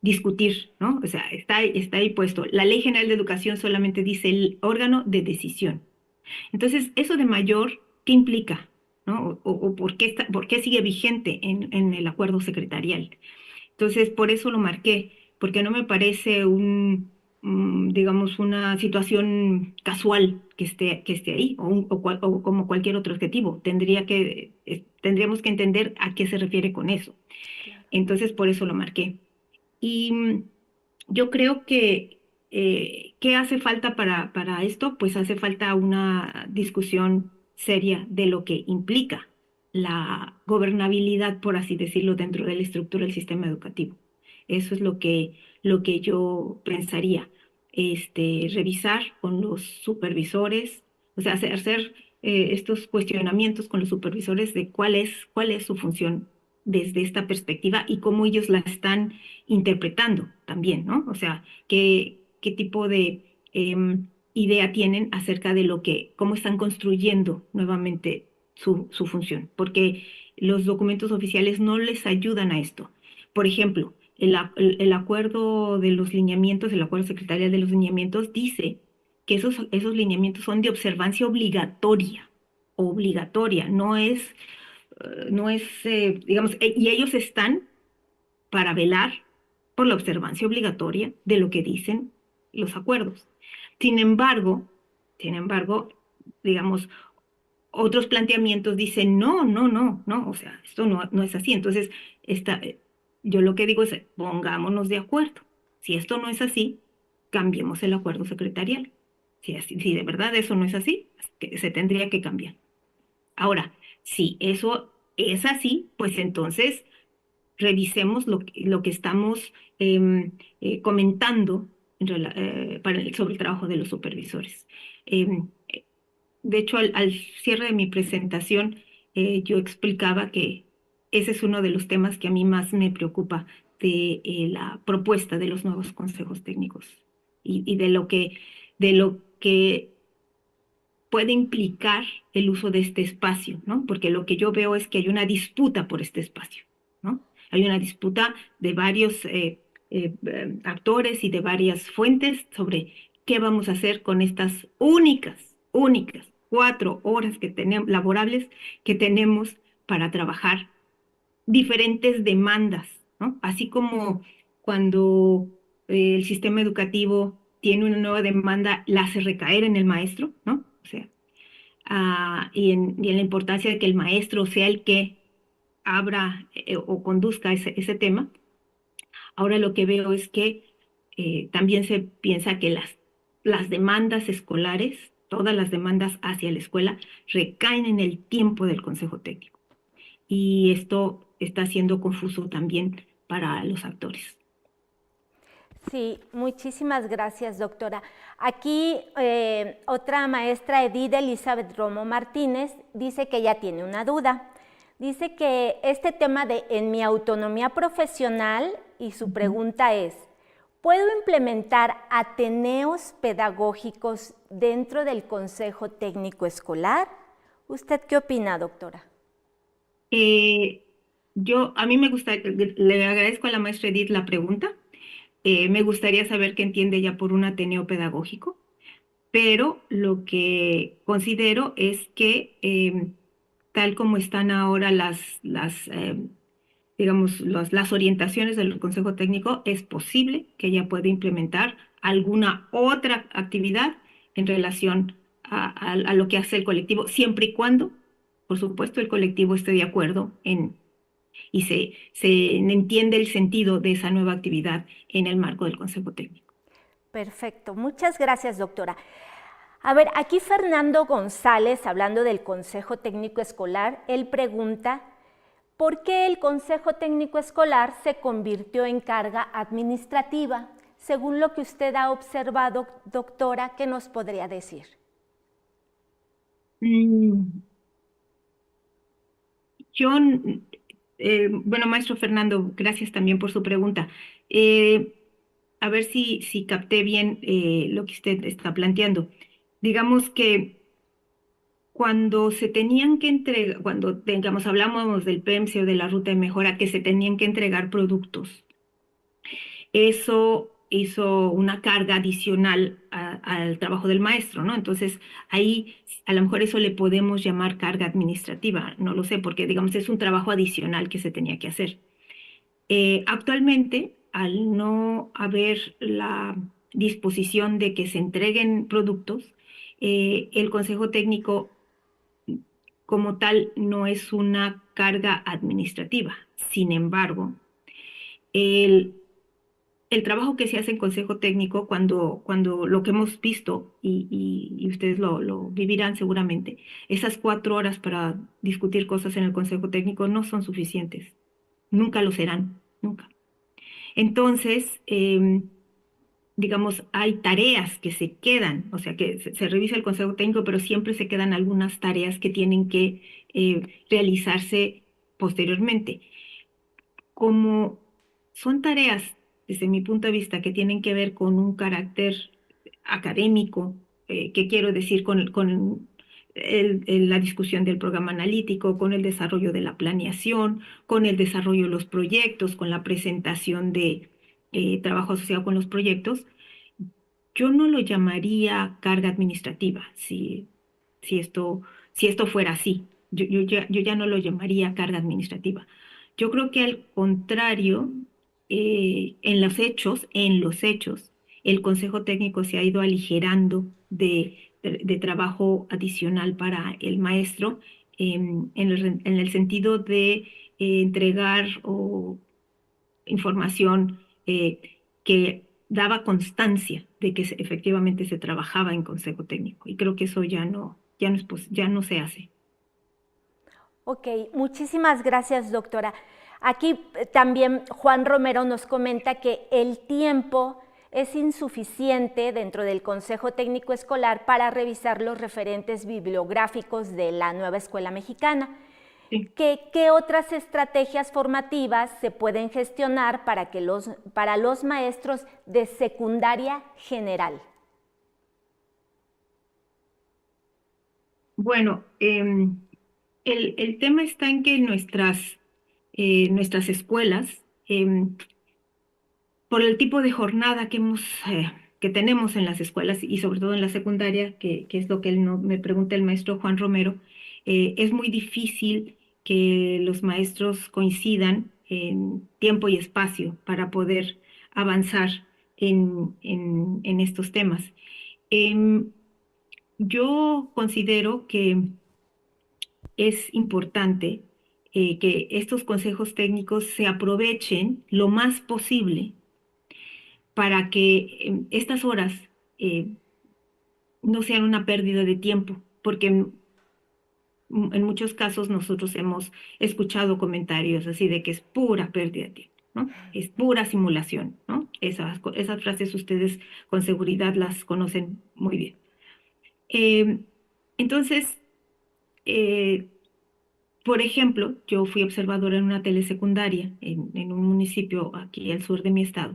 discutir, ¿no? O sea, está ahí puesto. La Ley General de Educación solamente dice el órgano de decisión. Entonces, eso de mayor, ¿qué implica? ¿No? O por qué sigue vigente en el acuerdo secretarial. Entonces, por eso lo marqué, porque no me parece digamos, una situación casual que esté ahí, o como cualquier otro objetivo. Tendríamos que entender a qué se refiere con eso. Entonces, por eso lo marqué. Y yo creo que, ¿qué hace falta para esto? Pues hace falta una discusión seria de lo que implica la gobernabilidad, por así decirlo, dentro de la estructura del sistema educativo. Eso es lo que yo pensaría. Revisar con los supervisores, o sea, hacer estos cuestionamientos con los supervisores de cuál es su función desde esta perspectiva y cómo ellos la están interpretando también, ¿no? O sea, qué tipo de idea tienen acerca de cómo están construyendo nuevamente su función, porque los documentos oficiales no les ayudan a esto. Por ejemplo, el acuerdo de los lineamientos, el acuerdo secretarial de los lineamientos dice que esos lineamientos son de observancia obligatoria, digamos, y ellos están para velar por la observancia obligatoria de lo que dicen los acuerdos. Sin embargo, digamos, otros planteamientos dicen, no, o sea, esto no es así. Entonces, yo lo que digo es, pongámonos de acuerdo. Si esto no es así, cambiemos el acuerdo secretarial. Si de verdad eso no es así, se tendría que cambiar. Ahora, si eso es así, pues entonces revisemos lo que estamos comentando sobre el trabajo de los supervisores. Em, de hecho, al cierre de mi presentación, yo explicaba que ese es uno de los temas que a mí más me preocupa de la propuesta de los nuevos consejos técnicos y de lo que puede implicar el uso de este espacio, ¿no? Porque lo que yo veo es que hay una disputa por este espacio, ¿no? Hay una disputa de varios actores y de varias fuentes sobre qué vamos a hacer con estas únicas 4 horas laborables que tenemos para trabajar diferentes demandas, ¿no? Así como cuando el sistema educativo tiene una nueva demanda, la hace recaer en el maestro, ¿no? O sea, y en la importancia de que el maestro sea el que abra o conduzca ese tema. Ahora lo que veo es que también se piensa que las demandas escolares, todas las demandas hacia la escuela, recaen en el tiempo del Consejo Técnico. Y esto está siendo confuso también para los actores. Sí, muchísimas gracias, doctora. Aquí otra maestra, Edith Elizabeth Romo Martínez, dice que ella tiene una duda. Dice que este tema de en mi autonomía profesional, y su pregunta es, ¿puedo implementar ateneos pedagógicos dentro del Consejo Técnico Escolar? ¿Usted qué opina, doctora? A mí me gusta, le agradezco a la maestra Edith la pregunta. Me gustaría saber qué entiende ella por un ateneo pedagógico, pero lo que considero es que tal como están ahora digamos, las orientaciones del Consejo Técnico, es posible que ella pueda implementar alguna otra actividad en relación a lo que hace el colectivo, siempre y cuando, por supuesto, el colectivo esté de acuerdo y se entiende el sentido de esa nueva actividad en el marco del Consejo Técnico. Perfecto, muchas gracias, doctora. A ver, aquí Fernando González, hablando del Consejo Técnico Escolar, él pregunta, ¿por qué el Consejo Técnico Escolar se convirtió en carga administrativa? Según lo que usted ha observado, doctora, ¿qué nos podría decir? Yo, bueno, maestro Fernando, gracias también por su pregunta. A ver si capté bien lo que usted está planteando. Digamos que cuando se tenían que entregar, cuando digamos, hablamos del PEMSE o de la ruta de mejora, que se tenían que entregar productos, eso hizo una carga adicional al trabajo del maestro, ¿no? Entonces, ahí a lo mejor eso le podemos llamar carga administrativa, no lo sé, porque digamos es un trabajo adicional que se tenía que hacer. Actualmente, al no haber la disposición de que se entreguen productos, el Consejo Técnico como tal no es una carga administrativa. Sin embargo, el trabajo que se hace en Consejo Técnico, cuando lo que hemos visto, y ustedes lo vivirán seguramente, esas 4 horas para discutir cosas en el Consejo Técnico no son suficientes. Nunca lo serán, nunca. Entonces, digamos, hay tareas que se quedan, o sea, que se revisa el Consejo Técnico, pero siempre se quedan algunas tareas que tienen que realizarse posteriormente. Como son tareas, desde mi punto de vista, que tienen que ver con un carácter académico, ¿qué quiero decir? Con la discusión del programa analítico, con el desarrollo de la planeación, con el desarrollo de los proyectos, con la presentación de trabajo asociado con los proyectos. Yo no lo llamaría carga administrativa, si esto fuera así. Yo ya no lo llamaría carga administrativa. Yo creo que al contrario, en los hechos, el Consejo Técnico se ha ido aligerando de trabajo adicional para el maestro en el sentido de entregar información que daba constancia de que efectivamente se trabajaba en Consejo Técnico. Y creo que eso ya no se hace. Ok, muchísimas gracias, doctora. Aquí también Juan Romero nos comenta que el tiempo es insuficiente dentro del Consejo Técnico Escolar para revisar los referentes bibliográficos de la nueva escuela mexicana. Sí. ¿Qué otras estrategias formativas se pueden gestionar para los maestros de secundaria general? Bueno, el tema está en que nuestras escuelas, por el tipo de jornada que tenemos en las escuelas y sobre todo en la secundaria, que es lo que me pregunta el maestro Juan Romero, es muy difícil que los maestros coincidan en tiempo y espacio para poder avanzar en estos temas. Yo considero que es importante que estos consejos técnicos se aprovechen lo más posible para que estas horas no sean una pérdida de tiempo, porque en muchos casos nosotros hemos escuchado comentarios así de que es pura pérdida de tiempo, ¿no? Es pura simulación, ¿no? Esas frases ustedes con seguridad las conocen muy bien. Entonces, por ejemplo, yo fui observadora en una telesecundaria en un municipio aquí al sur de mi estado,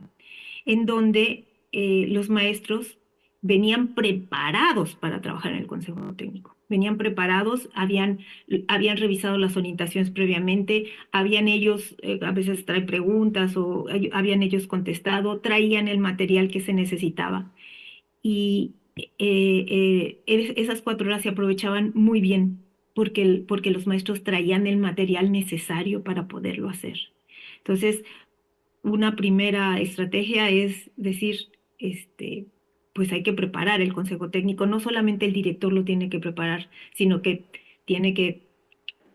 en donde los maestros venían preparados para trabajar en el Consejo Técnico. Venían preparados, habían revisado las orientaciones previamente, habían ellos, a veces traen preguntas o habían ellos contestado, traían el material que se necesitaba. Y esas 4 horas se aprovechaban muy bien porque los maestros traían el material necesario para poderlo hacer. Entonces, una primera estrategia es decir, pues hay que preparar el consejo técnico. No solamente el director lo tiene que preparar, sino que tiene que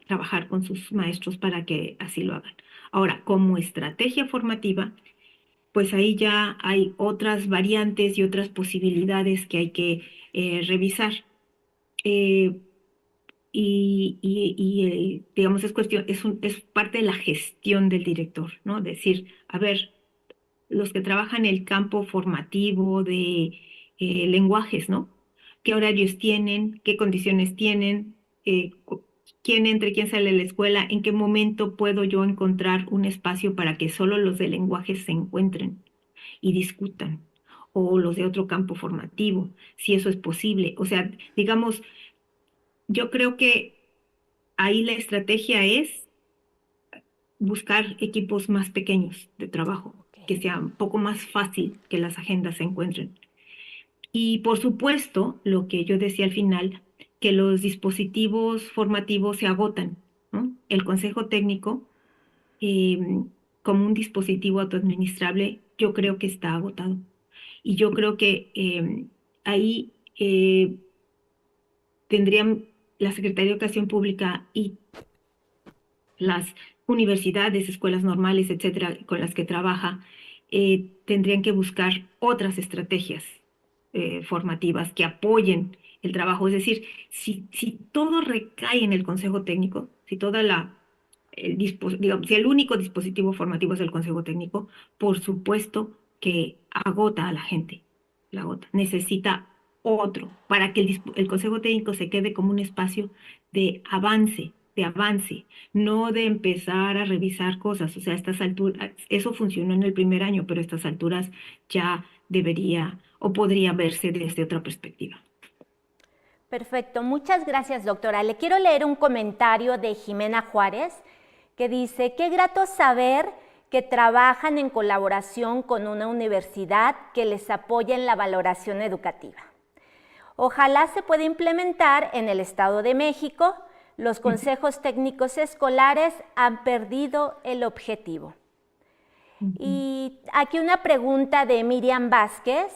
trabajar con sus maestros para que así lo hagan. Ahora, como estrategia formativa, pues ahí ya hay otras variantes y otras posibilidades que hay que revisar. Eh, digamos, es parte de la gestión del director, ¿no? Decir, a ver, los que trabajan en el campo formativo de lenguajes, ¿no? ¿Qué horarios tienen? ¿Qué condiciones tienen? ¿Quién entra y quién sale de la escuela? ¿En qué momento puedo yo encontrar un espacio para que solo los de lenguajes se encuentren y discutan? O los de otro campo formativo, si eso es posible. O sea, digamos, yo creo que ahí la estrategia es buscar equipos más pequeños de trabajo, que sea un poco más fácil que las agendas se encuentren. Y por supuesto, lo que yo decía al final, que los dispositivos formativos se agotan, ¿no? El consejo técnico, eh, como un dispositivo autoadministrable, yo creo que está agotado. Y yo creo que ahí tendrían la Secretaría de Educación Pública y las universidades, escuelas normales, etcétera, con las que trabaja, tendrían que buscar otras estrategias formativas que apoyen el trabajo. Es decir, si todo recae en el consejo técnico, si toda digamos, si el único dispositivo formativo es el consejo técnico, por supuesto que agota a la gente, la agota. Necesita otro para que el consejo técnico se quede como un espacio de avance, no de empezar a revisar cosas. O sea, a estas alturas, eso funcionó en el primer año, pero a estas alturas ya debería o podría verse desde otra perspectiva. Perfecto, muchas gracias, doctora. Le quiero leer un comentario de Jimena Juárez que dice: qué grato saber que trabajan en colaboración con una universidad que les apoya en la valoración educativa. Ojalá se pueda implementar en el Estado de México. Los consejos técnicos escolares han perdido el objetivo. Y aquí una pregunta de Miriam Vázquez.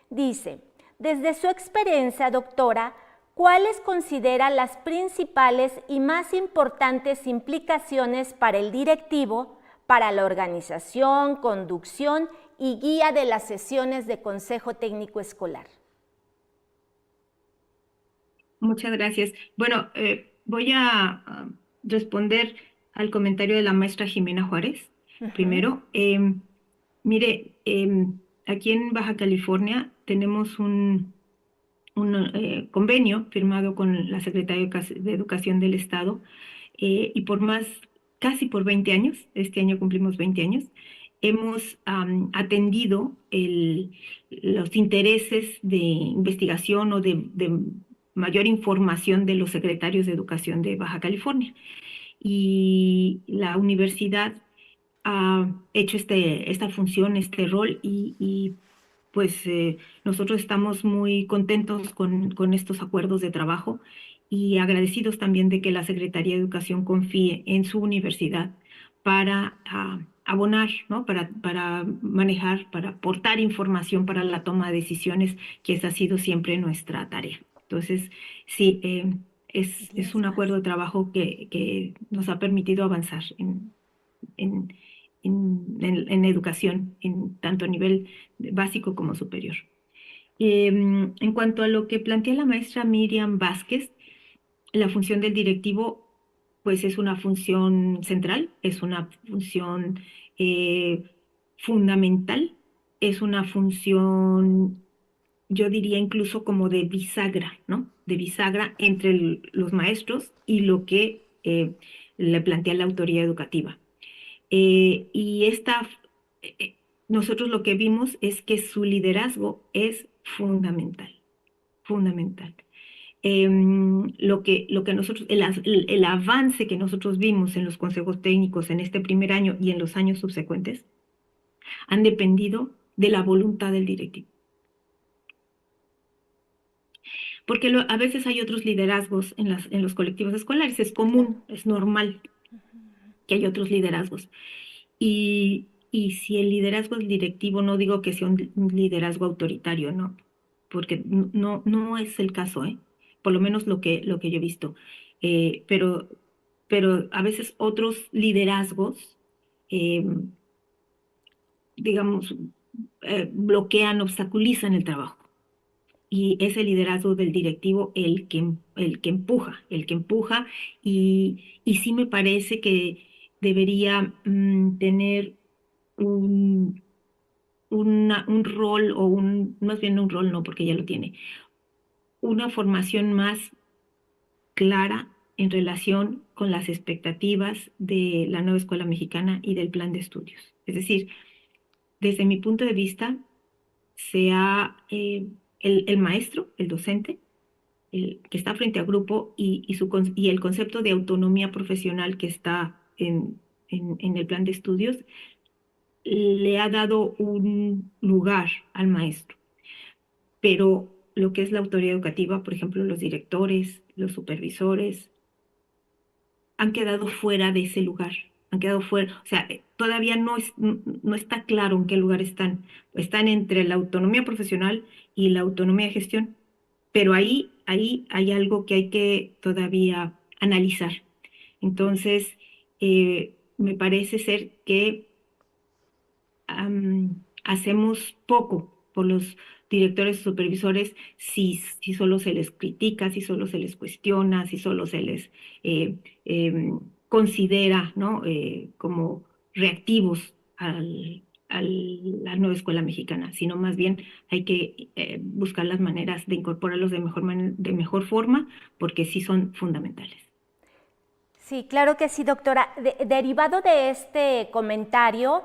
Dice: desde su experiencia, doctora, ¿cuáles considera las principales y más importantes implicaciones para el directivo, para la organización, conducción y guía de las sesiones de consejo técnico escolar? Muchas gracias. Bueno, voy a responder al comentario de la maestra Jimena Juárez. Primero, mire, aquí en Baja California tenemos un convenio firmado con la Secretaría de Educación del Estado y casi por 20 años, este año cumplimos 20 años, hemos atendido los intereses de investigación o de mayor información de los secretarios de Educación de Baja California. Y la universidad ha hecho esta función, este rol, y pues nosotros estamos muy contentos con estos acuerdos de trabajo y agradecidos también de que la Secretaría de Educación confíe en su universidad para abonar, ¿no? Para manejar, para aportar información para la toma de decisiones, que esa ha sido siempre nuestra tarea. Entonces, sí, es un acuerdo de trabajo que nos ha permitido avanzar en, en educación, tanto a nivel básico como superior. En cuanto a lo que plantea la maestra Miriam Vázquez, la función del directivo, pues es una función central, es una función fundamental, es una función, yo diría incluso como de bisagra, ¿no? De bisagra entre los maestros y lo que le plantea la autoridad educativa. Y nosotros lo que vimos es que su liderazgo es fundamental, fundamental. Lo que nosotros, el avance que nosotros vimos en los consejos técnicos en este primer año y en los años subsecuentes han dependido de la voluntad del directivo. Porque a veces hay otros liderazgos en los colectivos escolares, es común, es normal que hay otros liderazgos. Y Y si el liderazgo es directivo, no digo que sea un liderazgo autoritario, no, porque no es el caso, ¿eh? Por lo menos lo que yo he visto. Eh, pero, pero a veces otros liderazgos, eh, digamos, bloquean, obstaculizan el trabajo. Y es el liderazgo del directivo el que empuja, y sí me parece que debería tener un, un rol, más bien un rol no, porque ya lo tiene, una formación más clara en relación con las expectativas de la nueva escuela mexicana y del plan de estudios. Es decir, desde mi punto de vista, el maestro, el docente, el que está frente a grupo y el concepto de autonomía profesional que está en el plan de estudios, le ha dado un lugar al maestro. Pero lo que es la autoridad educativa, por ejemplo, los directores, los supervisores, han quedado fuera de ese lugar, han quedado fuera, o sea, todavía no está claro en qué lugar están. Están entre la autonomía profesional y la autonomía de gestión, pero ahí hay algo que hay que todavía analizar. Entonces, me parece ser que hacemos poco por los directores y supervisores si solo se les critica, si solo se les cuestiona, si solo se les eh, considera, ¿no? Como reactivos a la nueva escuela mexicana, sino más bien hay que buscar las maneras de incorporarlos de mejor forma, porque sí son fundamentales. Sí, claro que sí, doctora. Derivado de este comentario,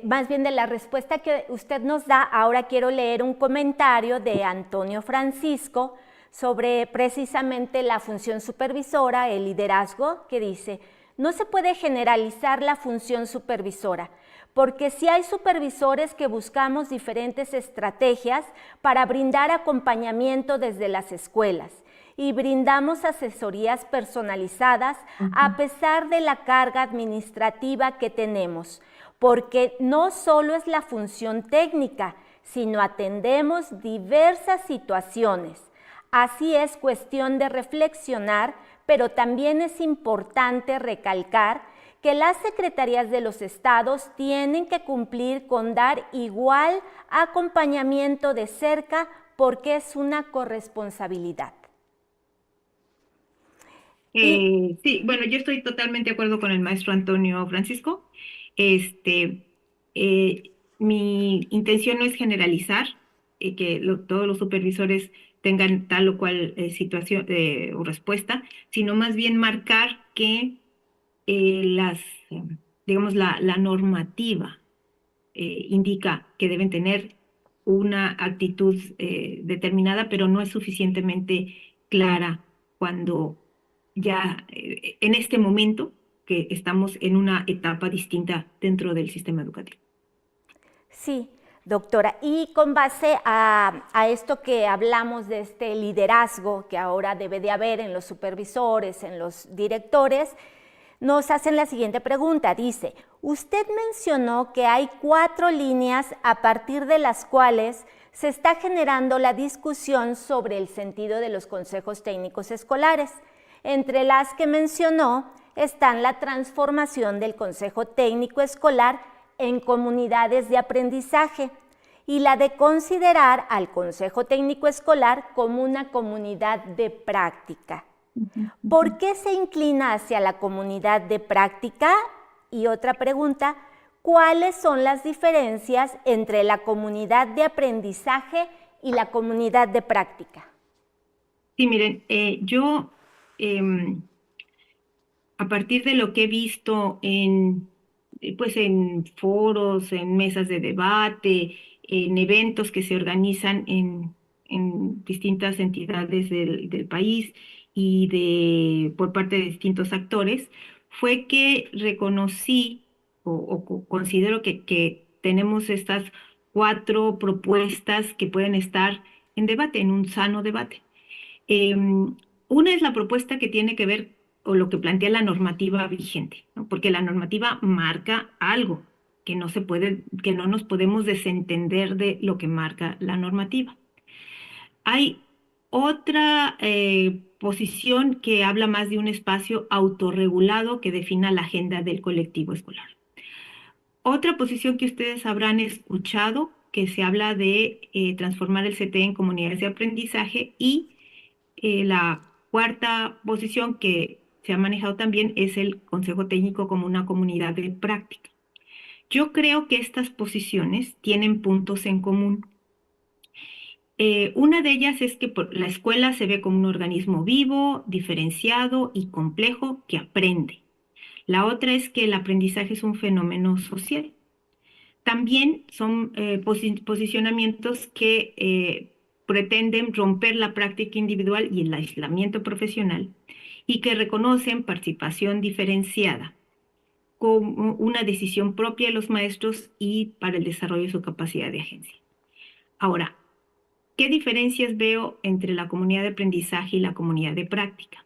más bien de la respuesta que usted nos da, ahora quiero leer un comentario de Antonio Francisco sobre precisamente la función supervisora, el liderazgo, que dice: no se puede generalizar la función supervisora, porque sí hay supervisores que buscamos diferentes estrategias para brindar acompañamiento desde las escuelas y brindamos asesorías personalizadas a pesar de la carga administrativa que tenemos, porque no solo es la función técnica, sino atendemos diversas situaciones. Así es cuestión de reflexionar, pero también es importante recalcar que las secretarías de los estados tienen que cumplir con dar igual acompañamiento de cerca, porque es una corresponsabilidad. Sí, bueno, yo estoy totalmente de acuerdo con el maestro Antonio Francisco. Este, Mi intención no es generalizar, que todos los supervisores tengan tal o cual situación o respuesta, sino más bien marcar que eh, digamos, la normativa indica que deben tener una actitud determinada, pero no es suficientemente clara cuando ya en este momento que estamos en una etapa distinta dentro del sistema educativo. Sí, doctora. Y con base a esto que hablamos de este liderazgo que ahora debe de haber en los supervisores, en los directores, nos hacen la siguiente pregunta. Dice: usted mencionó que hay 4 líneas a partir de las cuales se está generando la discusión sobre el sentido de los consejos técnicos escolares. Entre las que mencionó están la transformación del consejo técnico escolar en comunidades de aprendizaje y la de considerar al consejo técnico escolar como una comunidad de práctica. ¿Por qué se inclina hacia la comunidad de práctica? Y otra pregunta: ¿cuáles son las diferencias entre la comunidad de aprendizaje y la comunidad de práctica? Sí, miren, yo a partir de lo que he visto pues en foros, en mesas de debate, en eventos que se organizan en distintas entidades del país y por parte de distintos actores, fue que reconocí o considero que tenemos estas 4 propuestas que pueden estar en debate, en un sano debate. Una es la propuesta que tiene que ver o lo que plantea la normativa vigente, ¿no? Porque la normativa marca algo, que que no nos podemos desentender de lo que marca la normativa. Hay otra posición que habla más de un espacio autorregulado que defina la agenda del colectivo escolar. Otra posición que ustedes habrán escuchado, que se habla de transformar el CTE en comunidades de aprendizaje, y la cuarta posición que se ha manejado también es el Consejo Técnico como una comunidad de práctica. Yo creo que estas posiciones tienen puntos en común. Una de ellas es que la escuela se ve como un organismo vivo, diferenciado y complejo que aprende. La otra es que el aprendizaje es un fenómeno social. También son posicionamientos que pretenden romper la práctica individual y el aislamiento profesional y que reconocen participación diferenciada como una decisión propia de los maestros y para el desarrollo de su capacidad de agencia. Ahora, ¿qué diferencias veo entre la comunidad de aprendizaje y la comunidad de práctica?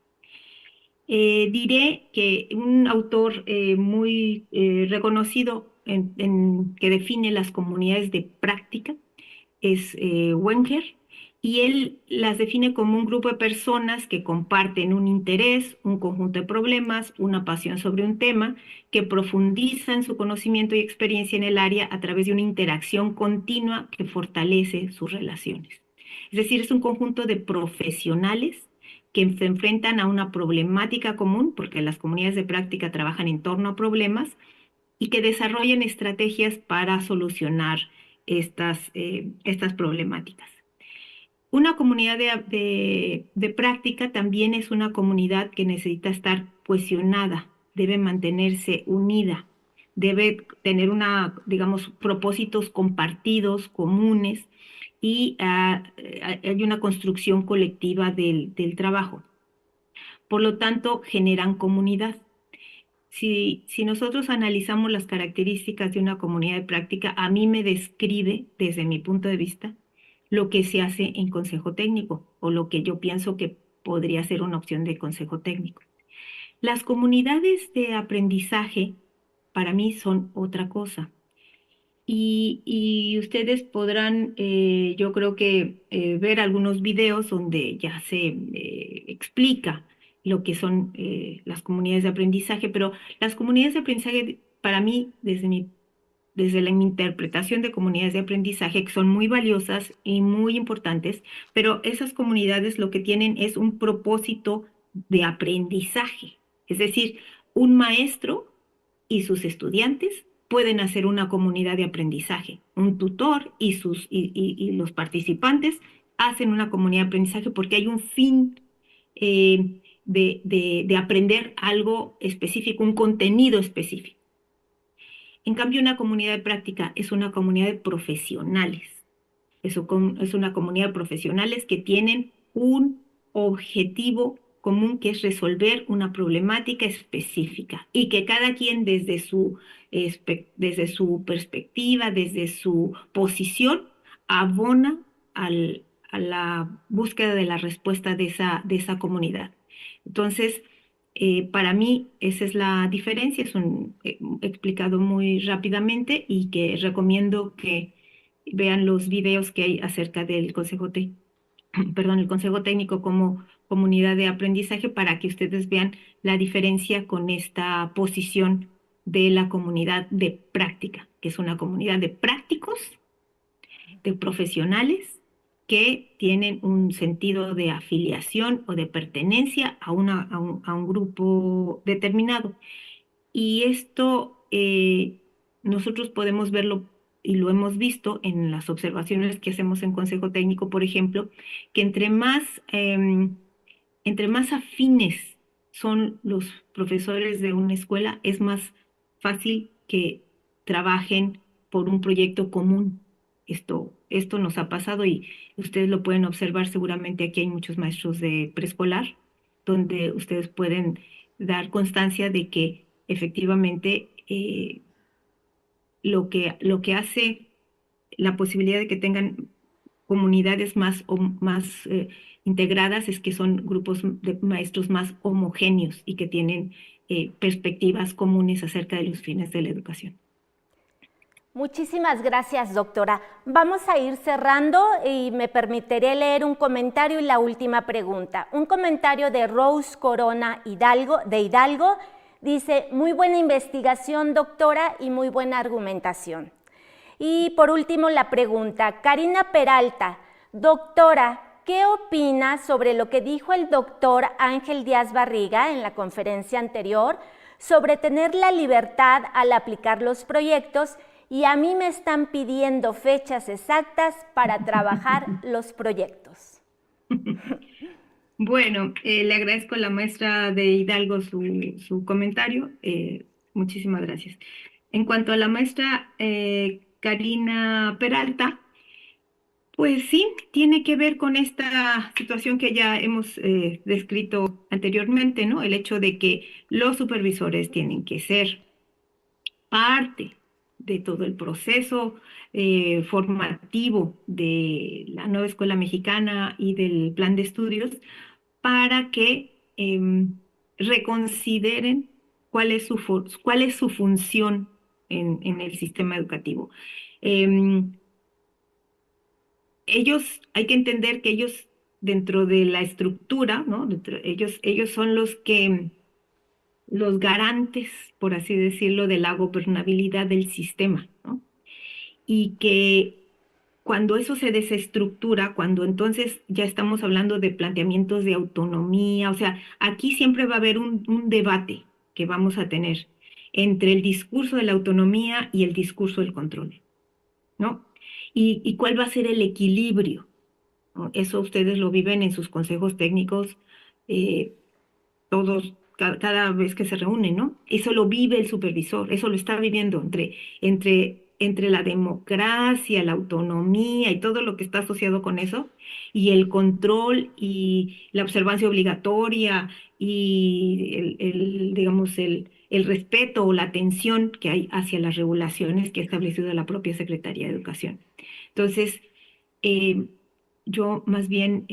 Diré que un autor muy reconocido que define las comunidades de práctica es Wenger, y él las define como un grupo de personas que comparten un interés, un conjunto de problemas, una pasión sobre un tema, que profundizan su conocimiento y experiencia en el área a través de una interacción continua que fortalece sus relaciones. Es decir, es un conjunto de profesionales que se enfrentan a una problemática común, porque las comunidades de práctica trabajan en torno a problemas, y que desarrollan estrategias para solucionar estas problemáticas. Una comunidad de práctica también es una comunidad que necesita estar cohesionada, debe mantenerse unida, debe tener digamos, propósitos compartidos, comunes, y hay una construcción colectiva del trabajo. Por lo tanto, generan comunidad. Si nosotros analizamos las características de una comunidad de práctica, a mí me describe, desde mi punto de vista, lo que se hace en consejo técnico o lo que yo pienso que podría ser una opción de consejo técnico. Las comunidades de aprendizaje para mí son otra cosa. Y ustedes podrán, yo creo que ver algunos videos donde ya se explica lo que son las comunidades de aprendizaje, pero las comunidades de aprendizaje para mí, desde la interpretación de comunidades de aprendizaje, que son muy valiosas y muy importantes, pero esas comunidades lo que tienen es un propósito de aprendizaje, es decir, un maestro y sus estudiantes pueden hacer una comunidad de aprendizaje. Un tutor y los participantes hacen una comunidad de aprendizaje porque hay un fin de aprender algo específico, un contenido específico. En cambio, una comunidad de práctica es una comunidad de profesionales. Es una comunidad de profesionales que tienen un objetivo común, que es resolver una problemática específica, y que cada quien desde su perspectiva, desde su posición, abona a la búsqueda de la respuesta de esa comunidad. Entonces, para mí esa es la diferencia, explicado muy rápidamente, y que recomiendo que vean los videos que hay acerca del el Consejo Técnico como comunidad de aprendizaje, para que ustedes vean la diferencia con esta posición de la comunidad de práctica, que es una comunidad de prácticos, de profesionales que tienen un sentido de afiliación o de pertenencia a un grupo determinado. Y esto nosotros podemos verlo, y lo hemos visto en las observaciones que hacemos en Consejo Técnico, por ejemplo, que entre más afines son los profesores de una escuela, es más fácil que trabajen por un proyecto común. Esto nos ha pasado, y ustedes lo pueden observar. Seguramente aquí hay muchos maestros de preescolar, donde ustedes pueden dar constancia de que efectivamente lo que hace la posibilidad de que tengan comunidades más integradas es que son grupos de maestros más homogéneos y que tienen perspectivas comunes acerca de los fines de la educación. Muchísimas gracias, doctora. Vamos a ir cerrando y me permitiré leer un comentario y la última pregunta. Un comentario de Rose Corona Hidalgo, de Hidalgo, dice: muy buena investigación, doctora, y muy buena argumentación. Y por último la pregunta, Karina Peralta: doctora, ¿qué opina sobre lo que dijo el doctor Ángel Díaz Barriga en la conferencia anterior sobre tener la libertad al aplicar los proyectos? Y a mí me están pidiendo fechas exactas para trabajar los proyectos. Bueno, le agradezco a la maestra de Hidalgo su comentario. Muchísimas gracias. En cuanto a la maestra Karina Peralta, pues sí, tiene que ver con esta situación que ya hemos descrito anteriormente, ¿no? El hecho de que los supervisores tienen que ser parte de todo el proceso formativo de la nueva escuela mexicana y del plan de estudios para que reconsideren cuál es su función en el sistema educativo. Hay que entender que ellos, dentro de la estructura, ¿no? Ellos son los garantes, por así decirlo, de la gobernabilidad del sistema, ¿no? Y que cuando eso se desestructura, cuando entonces ya estamos hablando de planteamientos de autonomía, o sea, aquí siempre va a haber un debate que vamos a tener entre el discurso de la autonomía y el discurso del control, ¿no? Y cuál va a ser el equilibrio, ¿no? Eso ustedes lo viven en sus consejos técnicos, todos, cada vez que se reúnen, ¿no? Eso lo vive el supervisor, eso lo está viviendo entre la democracia, la autonomía y todo lo que está asociado con eso, y el control y la observancia obligatoria y digamos, el respeto o la atención que hay hacia las regulaciones que ha establecido la propia Secretaría de Educación. Entonces, eh, yo más bien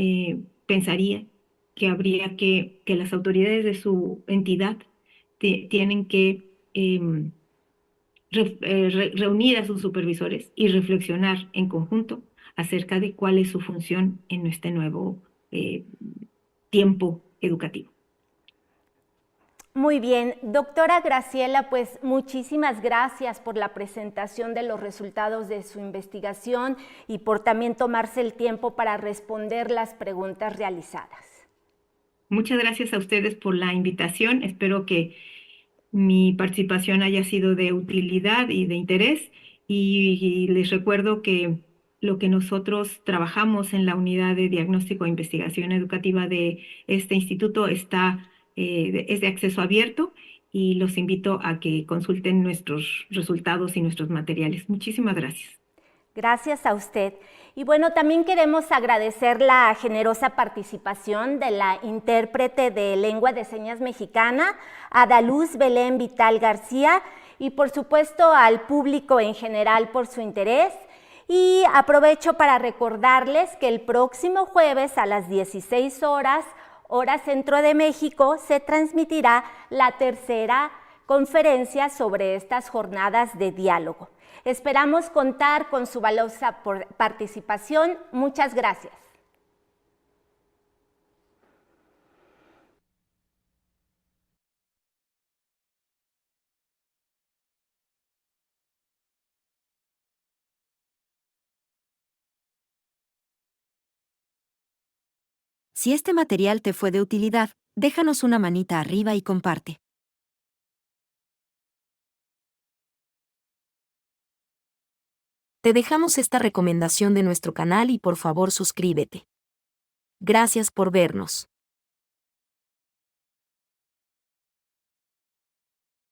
pensaría que habría que las autoridades de su entidad tienen que reunir a sus supervisores y reflexionar en conjunto acerca de cuál es su función en este nuevo tiempo educativo. Muy bien, doctora Graciela, pues muchísimas gracias por la presentación de los resultados de su investigación y por también tomarse el tiempo para responder las preguntas realizadas. Muchas gracias a ustedes por la invitación. Espero que mi participación haya sido de utilidad y de interés, y les recuerdo que lo que nosotros trabajamos en la unidad de diagnóstico e investigación educativa de este instituto es de acceso abierto, y los invito a que consulten nuestros resultados y nuestros materiales. Muchísimas gracias. Gracias a usted. Y bueno, también queremos agradecer la generosa participación de la intérprete de lengua de señas mexicana, Adaluz Belén Vital García, y por supuesto al público en general por su interés. Y aprovecho para recordarles que el próximo jueves a las 16 horas, hora centro de México, se transmitirá la tercera conferencia sobre estas jornadas de diálogo. Esperamos contar con su valiosa participación. Muchas gracias. Si este material te fue de utilidad, déjanos una manita arriba y comparte. Te dejamos esta recomendación de nuestro canal y por favor suscríbete. Gracias por vernos.